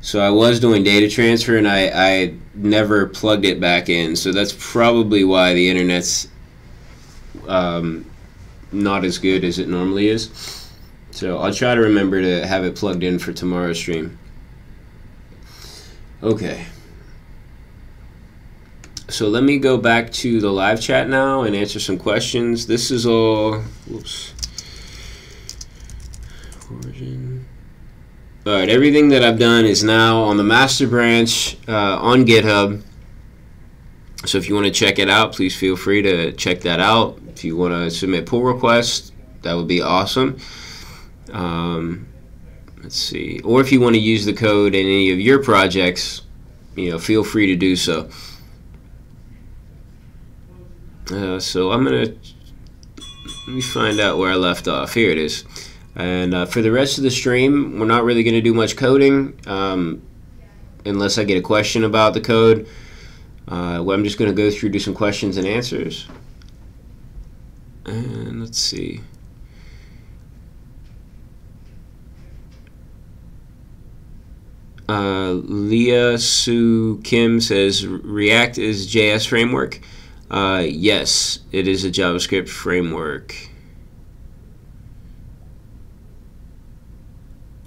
So I was doing data transfer and I never plugged it back in. So that's probably why the internet's not as good as it normally is. So I'll try to remember to have it plugged in for tomorrow's stream. Okay. So let me go back to the live chat now and answer some questions. This is all, whoops. Origin. All right, everything that I've done is now on the master branch on GitHub. So if you want to check it out, please feel free to check that out. If you want to submit pull requests, that would be awesome. Let's see. Or if you want to use the code in any of your projects, feel free to do so. So I'm going to, let me find out where I left off. Here it is. And for the rest of the stream, we're not really going to do much coding unless I get a question about the code. Well, I'm just going to go through, do some questions and answers. And let's see. Leah Sue Kim says, React is JS framework. Yes, it is a JavaScript framework.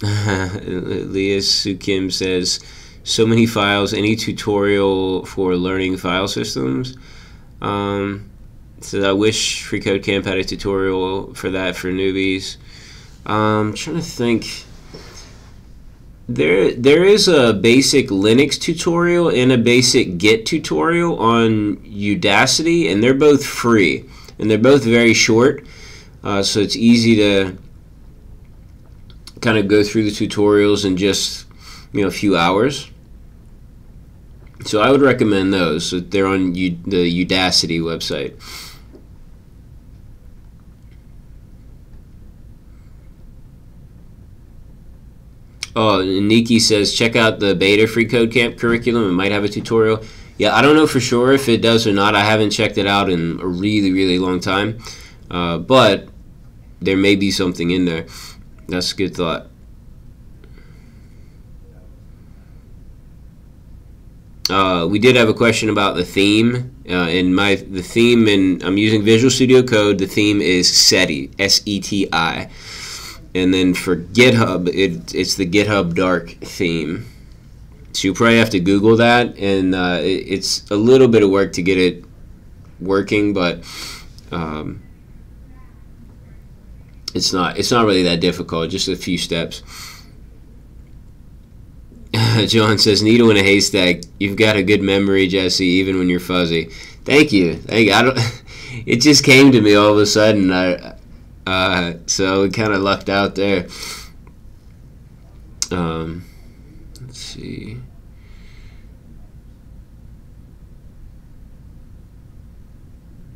Leah Sue Kim says, so many files, any tutorial for learning file systems. So I wish FreeCodeCamp had a tutorial for that for newbies. I'm trying to think. There is a basic Linux tutorial and a basic Git tutorial on Udacity, and they're both free, and they're both very short, so it's easy to kind of go through the tutorials in just a few hours. So I would recommend those. So they're on the Udacity website. Oh, and Nikki says, check out the beta FreeCodeCamp curriculum. It might have a tutorial. Yeah, I don't know for sure if it does or not. I haven't checked it out in a really, really long time. But there may be something in there. That's a good thought. We did have a question about the theme. The theme, and I'm using Visual Studio Code. The theme is Seti, S-E-T-I. And then for GitHub, it's the GitHub Dark theme. So you probably have to Google that, and it's a little bit of work to get it working, but it's not really that difficult. Just a few steps. John says, needle in a haystack. You've got a good memory, Jesse, even when you're fuzzy. Thank you. It just came to me all of a sudden. So we kind of lucked out there. Let's see.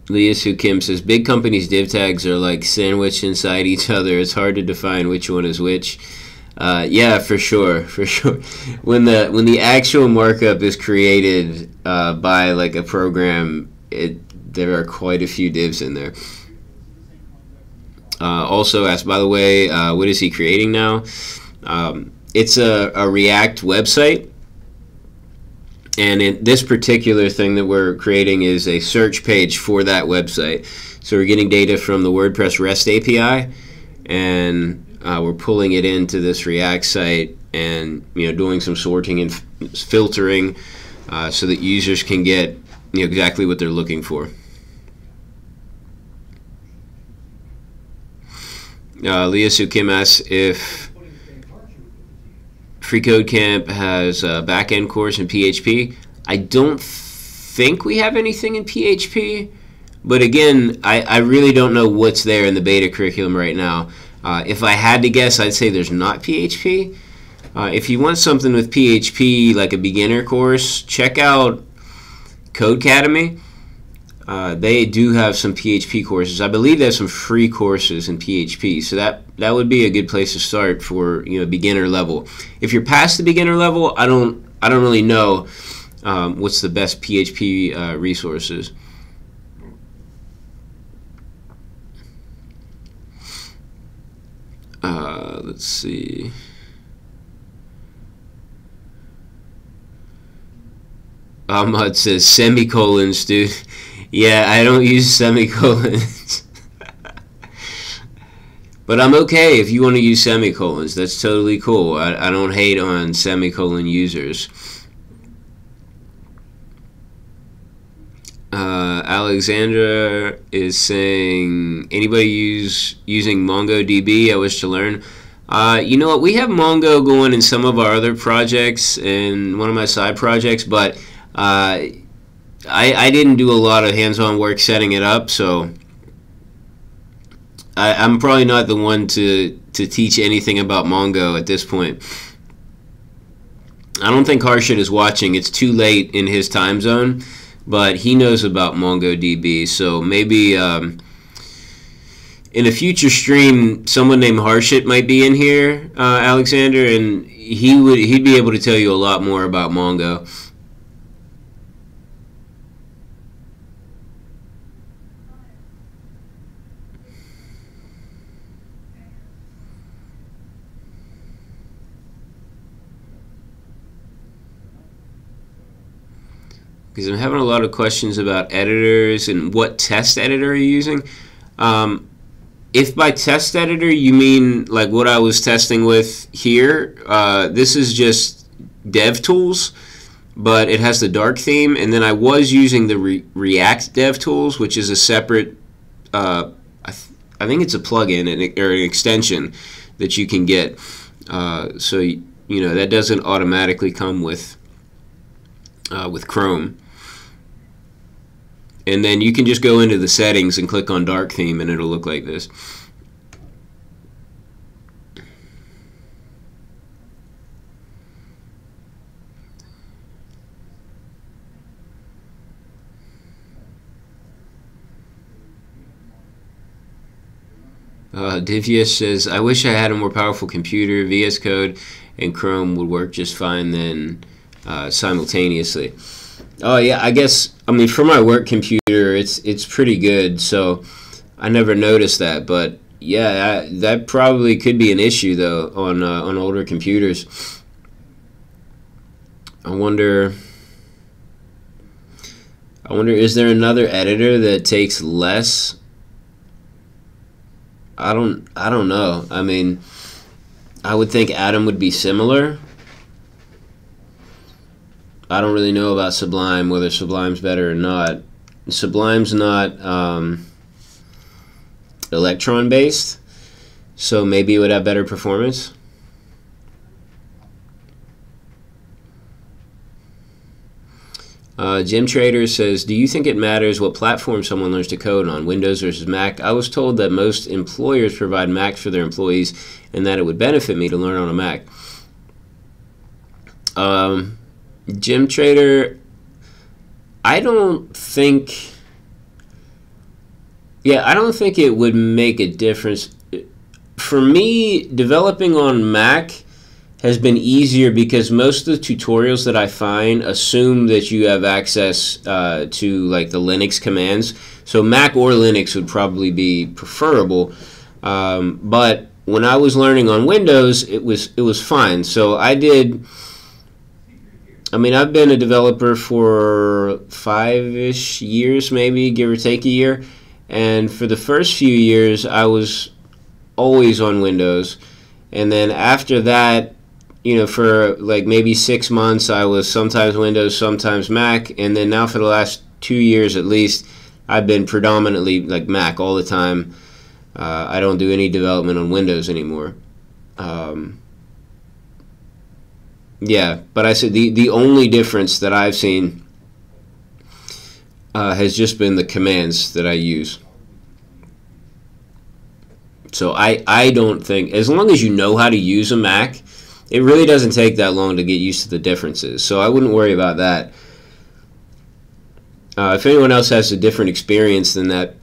Leah Sue Kim says, big companies' div tags are like sandwiched inside each other. It's hard to define which one is which. Yeah, for sure. When the actual markup is created by like a program, there are quite a few divs in there. Also asked, by the way, what is he creating now? It's a React website, and this particular thing that we're creating is a search page for that website. So we're getting data from the WordPress REST API, and we're pulling it into this React site, and doing some sorting and filtering so that users can get exactly what they're looking for. Leah Sue Kim asks if FreeCodeCamp has a backend course in PHP. I don't think we have anything in PHP, but again, I really don't know what's there in the beta curriculum right now. If I had to guess, I'd say there's not PHP. If you want something with PHP, like a beginner course, check out Codecademy. They do have some PHP courses. I believe they have some free courses in PHP, so that would be a good place to start for beginner level. If you're past the beginner level, I don't really know what's the best PHP resources. Let's see. Ahmad says semicolons, dude. Yeah, I don't use semicolons. But I'm okay if you want to use semicolons. That's totally cool. I don't hate on semicolon users. Alexandra is saying, anybody using MongoDB? I wish to learn. You know what? We have Mongo going in some of our other projects and one of my side projects, but I didn't do a lot of hands-on work setting it up, so I'm probably not the one to teach anything about Mongo at this point. I don't think Harshit is watching. It's too late in his time zone, but he knows about MongoDB, so maybe in a future stream, someone named Harshit might be in here, Alexander, and he'd be able to tell you a lot more about Mongo. Because I'm having a lot of questions about editors and what test editor are you using. If by test editor you mean like what I was testing with here, this is just DevTools, but it has the dark theme. And then I was using the React DevTools, which is a separate, I think it's a plugin or an extension that you can get. So you know that doesn't automatically come with Chrome. And then you can just go into the settings and click on dark theme and it'll look like this. Divyesh says, I wish I had a more powerful computer. VS Code and Chrome would work just fine then simultaneously. Oh yeah, I guess, I mean, for my work computer, it's pretty good, so I never noticed that. But yeah, that probably could be an issue though on older computers. I wonder, is there another editor that takes less? I don't know. I mean, I would think Atom would be similar. I don't really know about Sublime, whether Sublime's better or not. Sublime's not Electron based, so maybe it would have better performance. Jim Trader says, do you think it matters what platform someone learns to code on, Windows versus Mac? I was told that most employers provide Macs for their employees and that it would benefit me to learn on a Mac. Jim Trader, I don't think it would make a difference. For me, developing on Mac has been easier because most of the tutorials that I find assume that you have access to like the Linux commands. So Mac or Linux would probably be preferable. But when I was learning on Windows, it was fine. So I've been a developer for 5-ish years, maybe, give or take a year. And for the first few years, I was always on Windows. And then after that, for like maybe 6 months, I was sometimes Windows, sometimes Mac. And then now for the last 2 years at least, I've been predominantly like Mac all the time. I don't do any development on Windows anymore. Yeah, but I said the only difference that I've seen has just been the commands that I use. So I don't think, as long as you know how to use a Mac, it really doesn't take that long to get used to the differences. So I wouldn't worry about that. If anyone else has a different experience than that,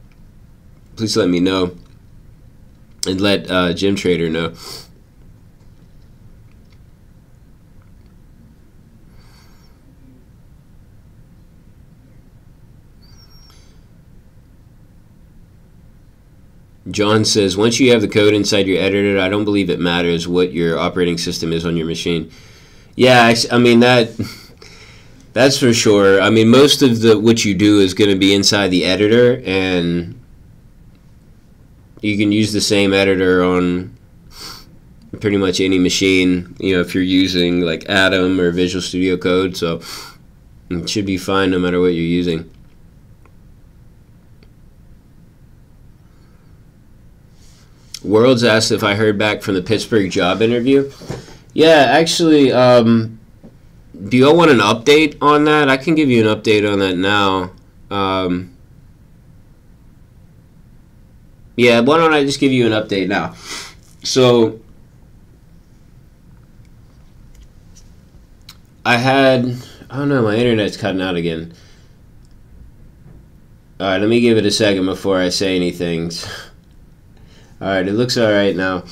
please let me know and let Jim Trader know. John says, once you have the code inside your editor, I don't believe it matters what your operating system is on your machine. Yeah, I mean, that's for sure. I mean, most of what you do is going to be inside the editor, and you can use the same editor on pretty much any machine, if you're using like Atom or Visual Studio Code, so it should be fine no matter what you're using. Worlds asked if I heard back from the Pittsburgh job interview. Yeah, actually, do you all want an update on that? I can give you an update on that now. Yeah, why don't I just give you an update now? So, I don't know, my internet's cutting out again. Alright, let me give it a second before I say anything. Alright, it looks alright now.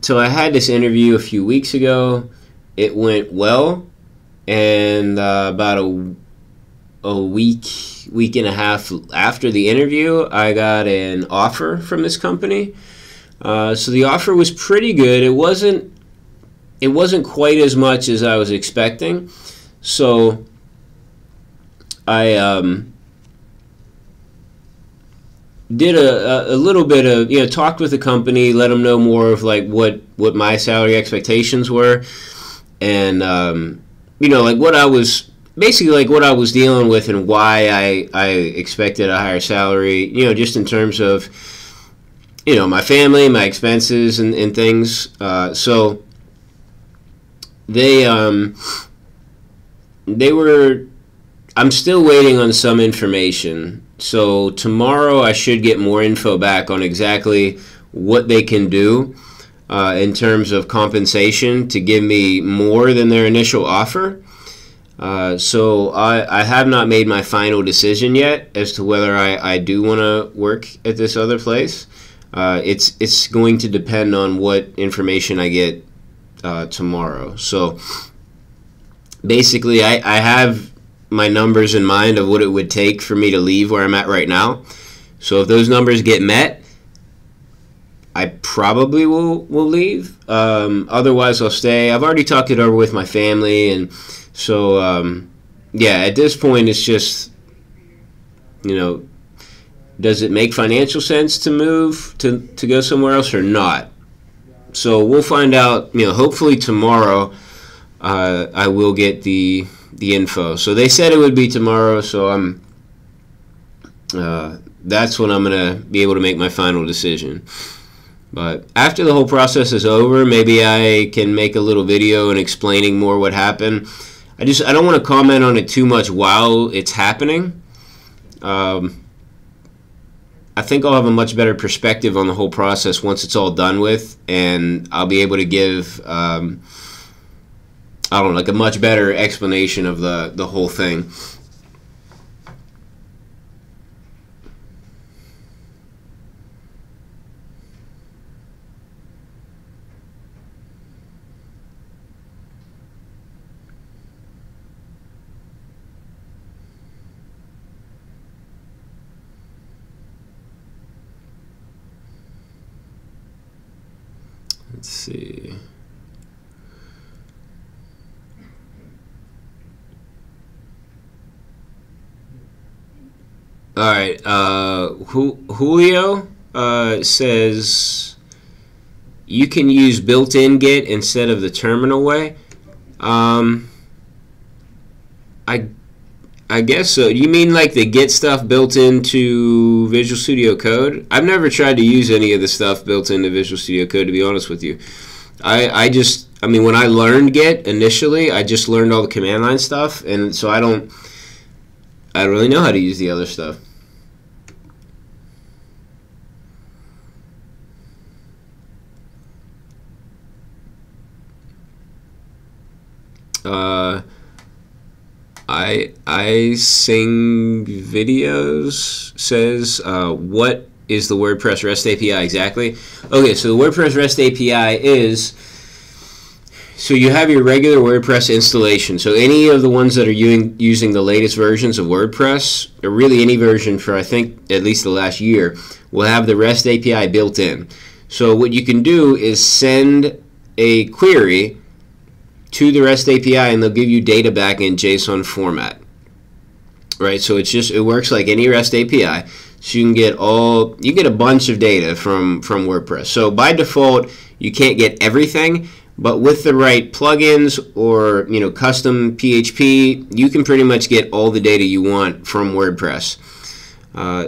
So I had this interview a few weeks ago. It went well, and about a week and a half after the interview, I got an offer from this company. So the offer was pretty good. It wasn't quite as much as I was expecting. So I did a little bit of, talked with the company, let them know more of like what my salary expectations were, and like what I was basically, like what I was dealing with and why I expected a higher salary, just in terms of my family, my expenses, and things. So they were, I'm still waiting on some information. So tomorrow I should get more info back on exactly what they can do in terms of compensation to give me more than their initial offer. So I have not made my final decision yet as to whether I do want to work at this other place. It's going to depend on what information I get tomorrow. So basically I have my numbers in mind of what it would take for me to leave where I'm at right now. So if those numbers get met, I probably will leave. Otherwise I'll stay. I've already talked it over with my family, and so yeah, at this point it's just, does it make financial sense to move to go somewhere else or not? So we'll find out, hopefully tomorrow. I will get the info. So they said it would be tomorrow, so that's when I'm going to be able to make my final decision. But after the whole process is over, maybe I can make a little video and explaining more what happened. I don't want to comment on it too much while it's happening. I think I'll have a much better perspective on the whole process once it's all done with, and I'll be able to give I don't know, like a much better explanation of the whole thing. Let's see. All right, Julio says you can use built-in Git instead of the terminal way. I guess so. You mean like the Git stuff built into Visual Studio Code? I've never tried to use any of the stuff built into Visual Studio Code, to be honest with you. I mean, when I learned Git initially, I just learned all the command line stuff, and so I don't really know how to use the other stuff. I sing videos says what is the WordPress REST API exactly? Okay, so the WordPress REST API is, so you have your regular WordPress installation. So any of the ones that are using the latest versions of WordPress, or really any version for I think at least the last year, will have the REST API built in. So what you can do is send a query to the REST API, and they'll give you data back in JSON format. Right, so it works like any REST API. So you get a bunch of data from WordPress. So by default, you can't get everything, but with the right plugins or custom PHP, you can pretty much get all the data you want from WordPress.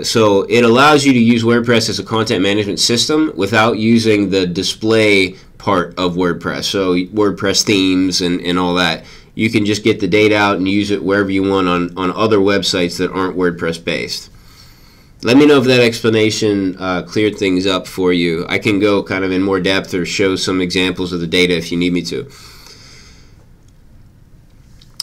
So it allows you to use WordPress as a content management system without using the display part of WordPress. So WordPress themes and all that. You can just get the data out and use it wherever you want on other websites that aren't WordPress based. Let me know if that explanation cleared things up for you. I can go kind of in more depth or show some examples of the data if you need me to.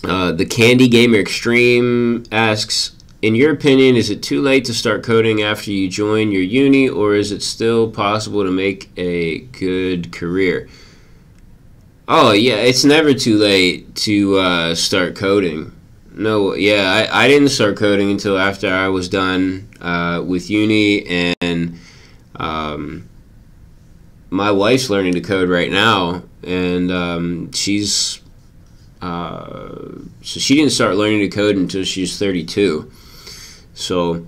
The Candy Gamer Extreme asks, in your opinion, is it too late to start coding after you join your uni, or is it still possible to make a good career? Oh, yeah, it's never too late to start coding. No, yeah, I didn't start coding until after I was done with uni, and my wife's learning to code right now, and so she didn't start learning to code until she's 32. So,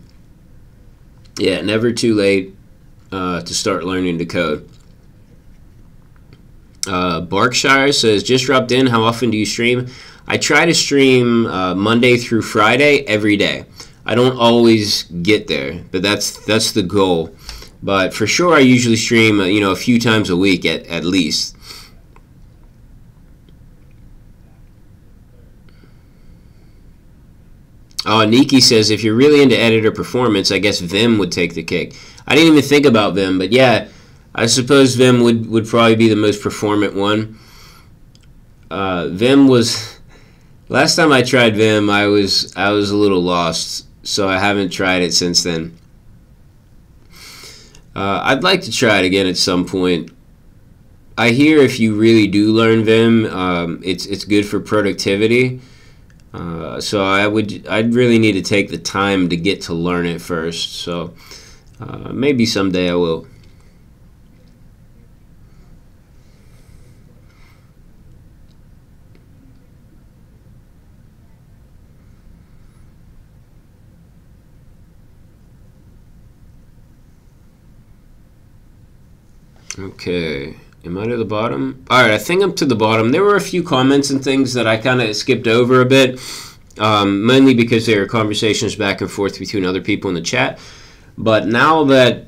yeah, never too late to start learning to code. Berkshire says, just dropped in. How often do you stream? I try to stream Monday through Friday every day. I don't always get there, but that's the goal. But for sure, I usually stream a few times a week at least. Oh, Nikki says, if you're really into editor performance, I guess Vim would take the cake. I didn't even think about Vim, but yeah, I suppose Vim would probably be the most performant one. Vim was, last time I tried Vim, I was a little lost, so I haven't tried it since then. I'd like to try it again at some point. I hear if you really do learn Vim, it's good for productivity. So I'd really need to take the time to get to learn it first. So maybe someday I will. Okay. Am I to the bottom? Alright, I think I'm to the bottom. There were a few comments and things that I kind of skipped over a bit, mainly because there are conversations back and forth between other people in the chat. But now that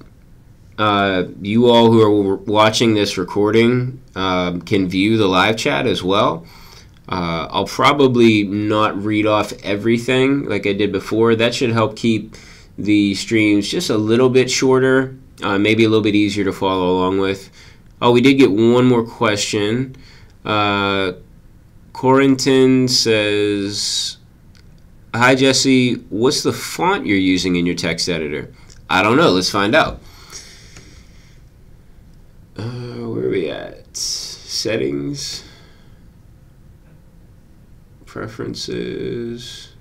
you all who are watching this recording can view the live chat as well, I'll probably not read off everything like I did before. That should help keep the streams just a little bit shorter, maybe a little bit easier to follow along with. Oh, we did get one more question. Corentin says, hi, Jesse. What's the font you're using in your text editor? I don't know. Let's find out. Where are we at? Settings. Preferences.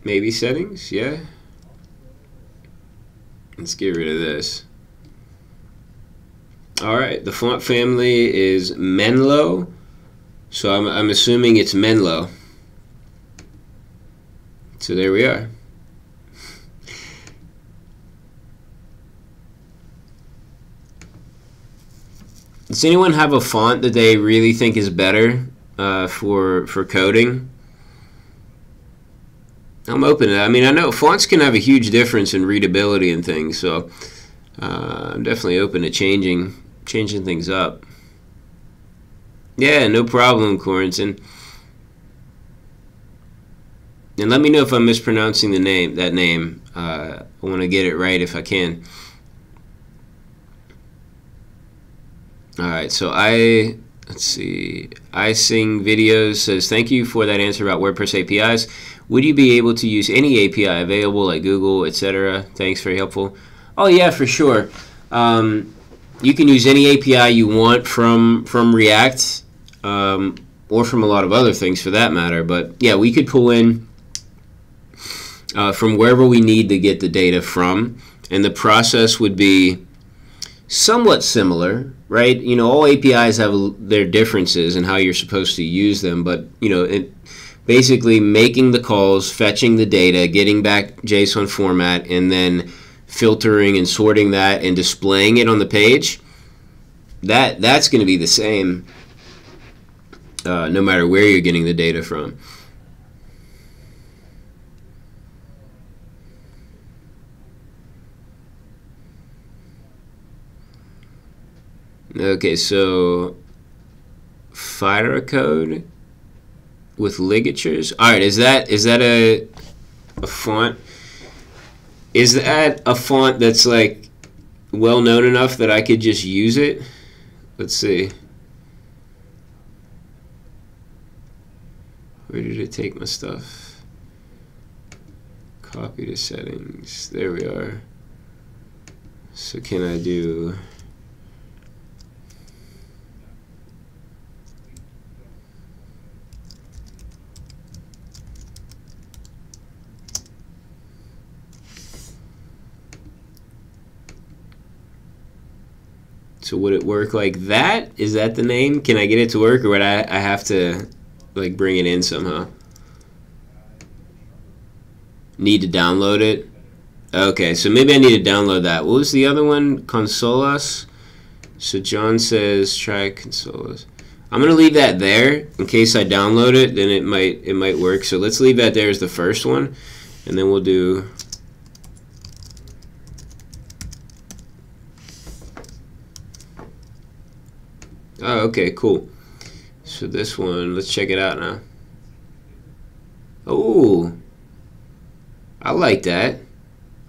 Maybe settings? Yeah. Let's get rid of this. Alright, the font family is Menlo, so I'm assuming it's Menlo. So there we are. Does anyone have a font that they really think is better for coding? I'm open to that. I mean, I know fonts can have a huge difference in readability and things, so I'm definitely open to changing things up. Yeah, no problem, Corentin. And let me know if I'm mispronouncing that name. I want to get it right if I can. Alright, so let's see. I Sing Videos says, thank you for that answer about WordPress APIs. Would you be able to use any API available like Google, etc.? Thanks, very helpful. Oh yeah, for sure. You can use any API you want from React, or from a lot of other things for that matter. But yeah, we could pull in from wherever we need to get the data from, and the process would be somewhat similar, right? All APIs have their differences in how you're supposed to use them, but basically making the calls, fetching the data, getting back JSON format, and then filtering and sorting that and displaying it on the page, that's going to be the same no matter where you're getting the data from. Okay, so freeCode with ligatures. All right, is that a font? Is that a font that's like well known enough that I could just use it? Let's see. Where did it take my stuff? Copy to settings. There we are. So can I do... So would it work like that? Is that the name? Can I get it to work, or would I have to like bring it in somehow? Need to download it? Okay, so maybe I need to download that. What was the other one? Consolas? So John says try Consolas. I'm gonna leave that there in case I download it, then it might work. So let's leave that there as the first one, and then we'll do oh, okay, cool. So this one, let's check it out now. Oh, I like that.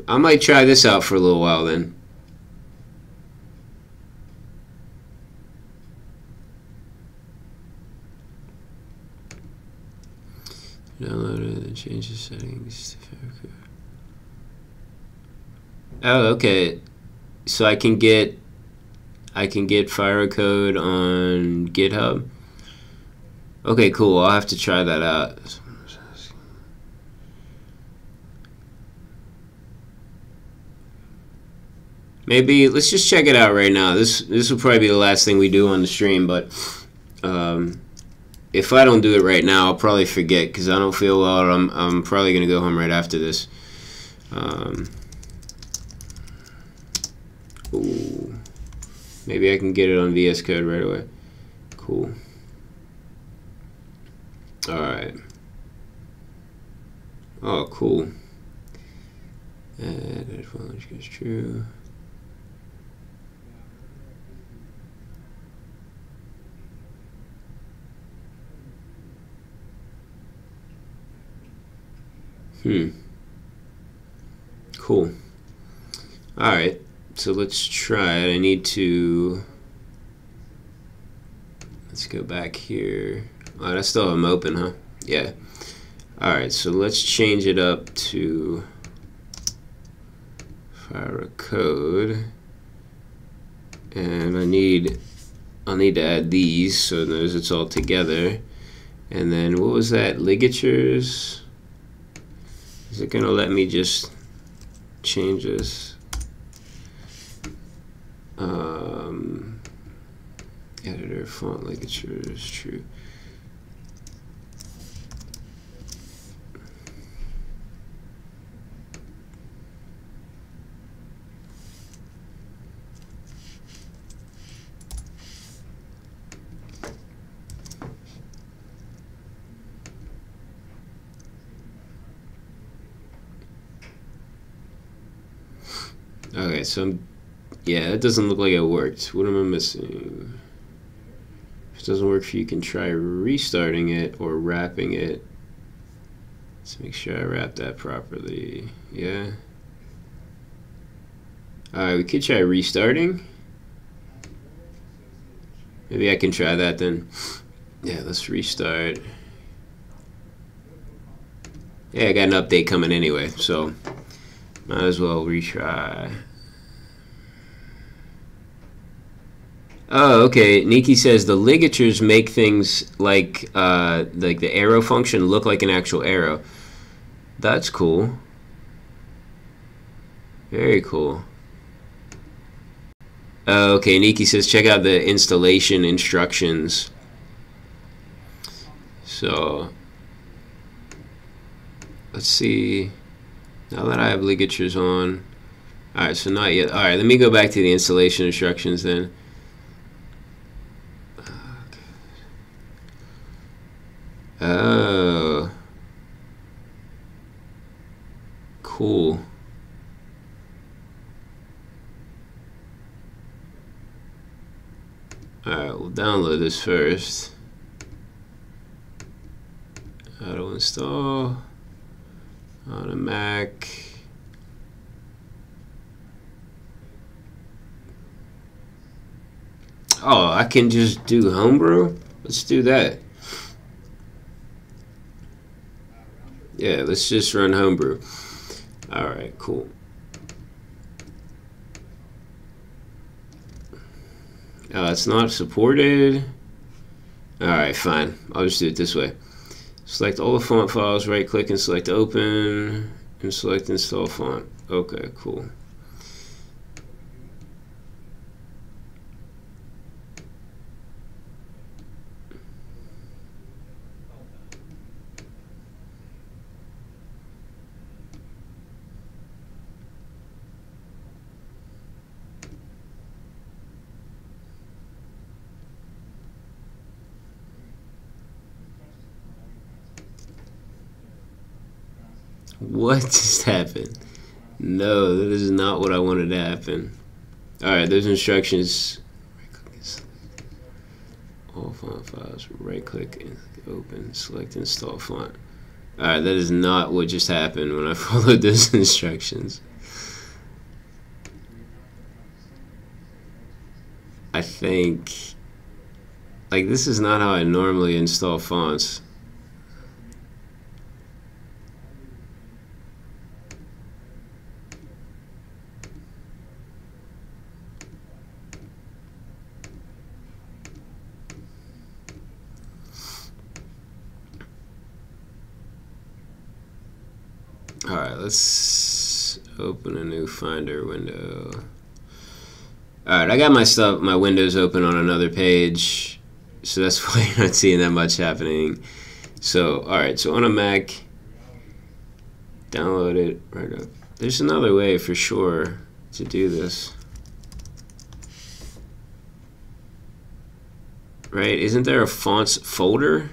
I might try this out for a little while then. Download it and change the settings to freeCode. Oh, okay. So I can get freeCode on GitHub. Okay, cool. I'll have to try that out. Maybe let's just check it out right now. This will probably be the last thing we do on the stream, but if I don't do it right now, I'll probably forget because I don't feel well. I'm probably gonna go home right after this. Ooh. Maybe I can get it on VS Code right away. Cool. Alright. Oh, cool. That which is true. Cool. Alright. So let's try it. I need to... Let's go back here. Oh, I still have them open, huh? Yeah. Alright, so let's change it up to freeCode. And I'll need to add these so those it's all together. And then what was that? Ligatures? Is it gonna let me just change this? Editor font ligatures true. Okay, so yeah, it doesn't look like it worked. What am I missing? If it doesn't work for you, you can try restarting it or wrapping it. Let's make sure I wrap that properly. Yeah. Alright, we could try restarting. Maybe I can try that then. Yeah, let's restart. Yeah, I got an update coming anyway, so might as well retry. Oh, okay. Nikki says the ligatures make things like the arrow function look like an actual arrow. That's cool. Very cool. Oh, okay. Nikki says check out the installation instructions. So let's see. Now that I have ligatures on. Alright, so not yet. Alright, let me go back to the installation instructions then. Oh. Cool. Alright, we'll download this first. Auto install on a Mac. Oh, I can just do homebrew? Let's do that. Yeah, let's just run homebrew. Alright, cool. It's not supported. Alright, fine. I'll just do it this way. Select all the font files, right click and select open, and select install font. Okay, cool. What just happened? No, that is not what I wanted to happen. Alright, those instructions. All font files, right click and open, select install font. Alright, that is not what just happened when I followed those instructions. I think, like, this is not how I normally install fonts. Alright, let's open a new Finder window. Alright, I got my windows open on another page, so that's why you're not seeing that much happening. So, alright, so on a Mac, download it right up. There's another way for sure to do this. Right, isn't there a fonts folder?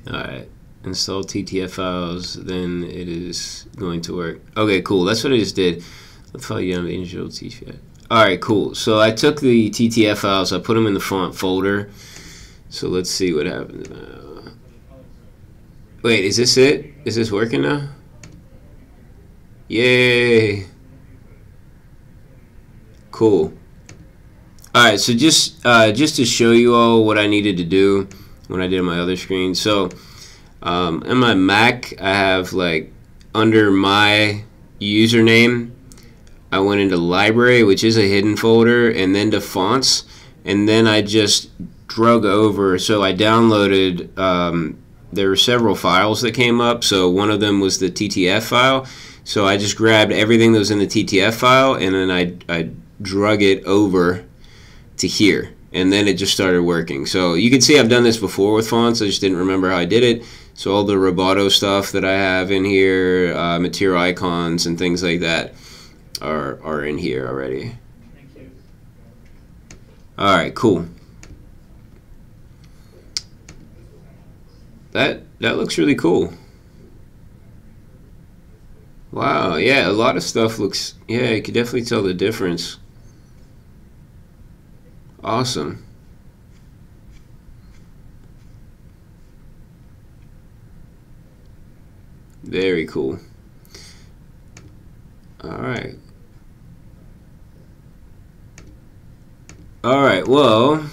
Alright, install TTF files, then it is going to work. Okay, cool, that's what I just did. Let's file you on the individual TTF. Alright, cool. So I took the TTF files, I put them in the font folder. So let's see what happens now. Wait, is this it? Is this working now? Yay! Cool. Alright, so just to show you all what I needed to do when I did my other screen. So in my Mac, I have, like, under my username, I went into library, which is a hidden folder, and then to fonts, and then I just drug over. So I downloaded, there were several files that came up. So one of them was the TTF file. So I just grabbed everything that was in the TTF file, and then I drug it over to here, and then it just started working. So you can see I've done this before with fonts, I just didn't remember how I did it. So all the Roboto stuff that I have in here, material icons and things like that are in here already. Alright, cool. That looks really cool. Wow, yeah, a lot of stuff looks, yeah, you can definitely tell the difference. Awesome. Very cool. Alright. Alright, well,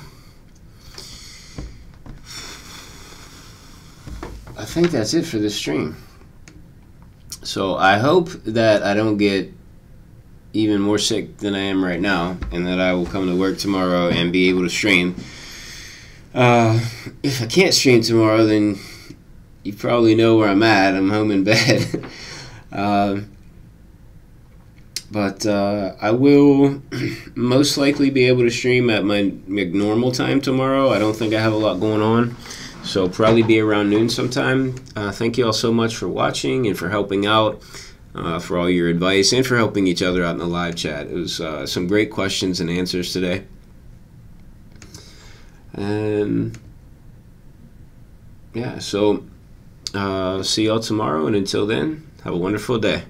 I think that's it for this stream. So I hope that I don't get even more sick than I am right now, and that I will come to work tomorrow and be able to stream. If I can't stream tomorrow, then you probably know where I'm at. I'm home in bed. But I will most likely be able to stream at my normal time tomorrow. I don't think I have a lot going on, so probably be around noon sometime. Thank you all so much for watching and for helping out, for all your advice, and for helping each other out in the live chat. It was some great questions and answers today. And yeah, so see y'all tomorrow, and until then, have a wonderful day.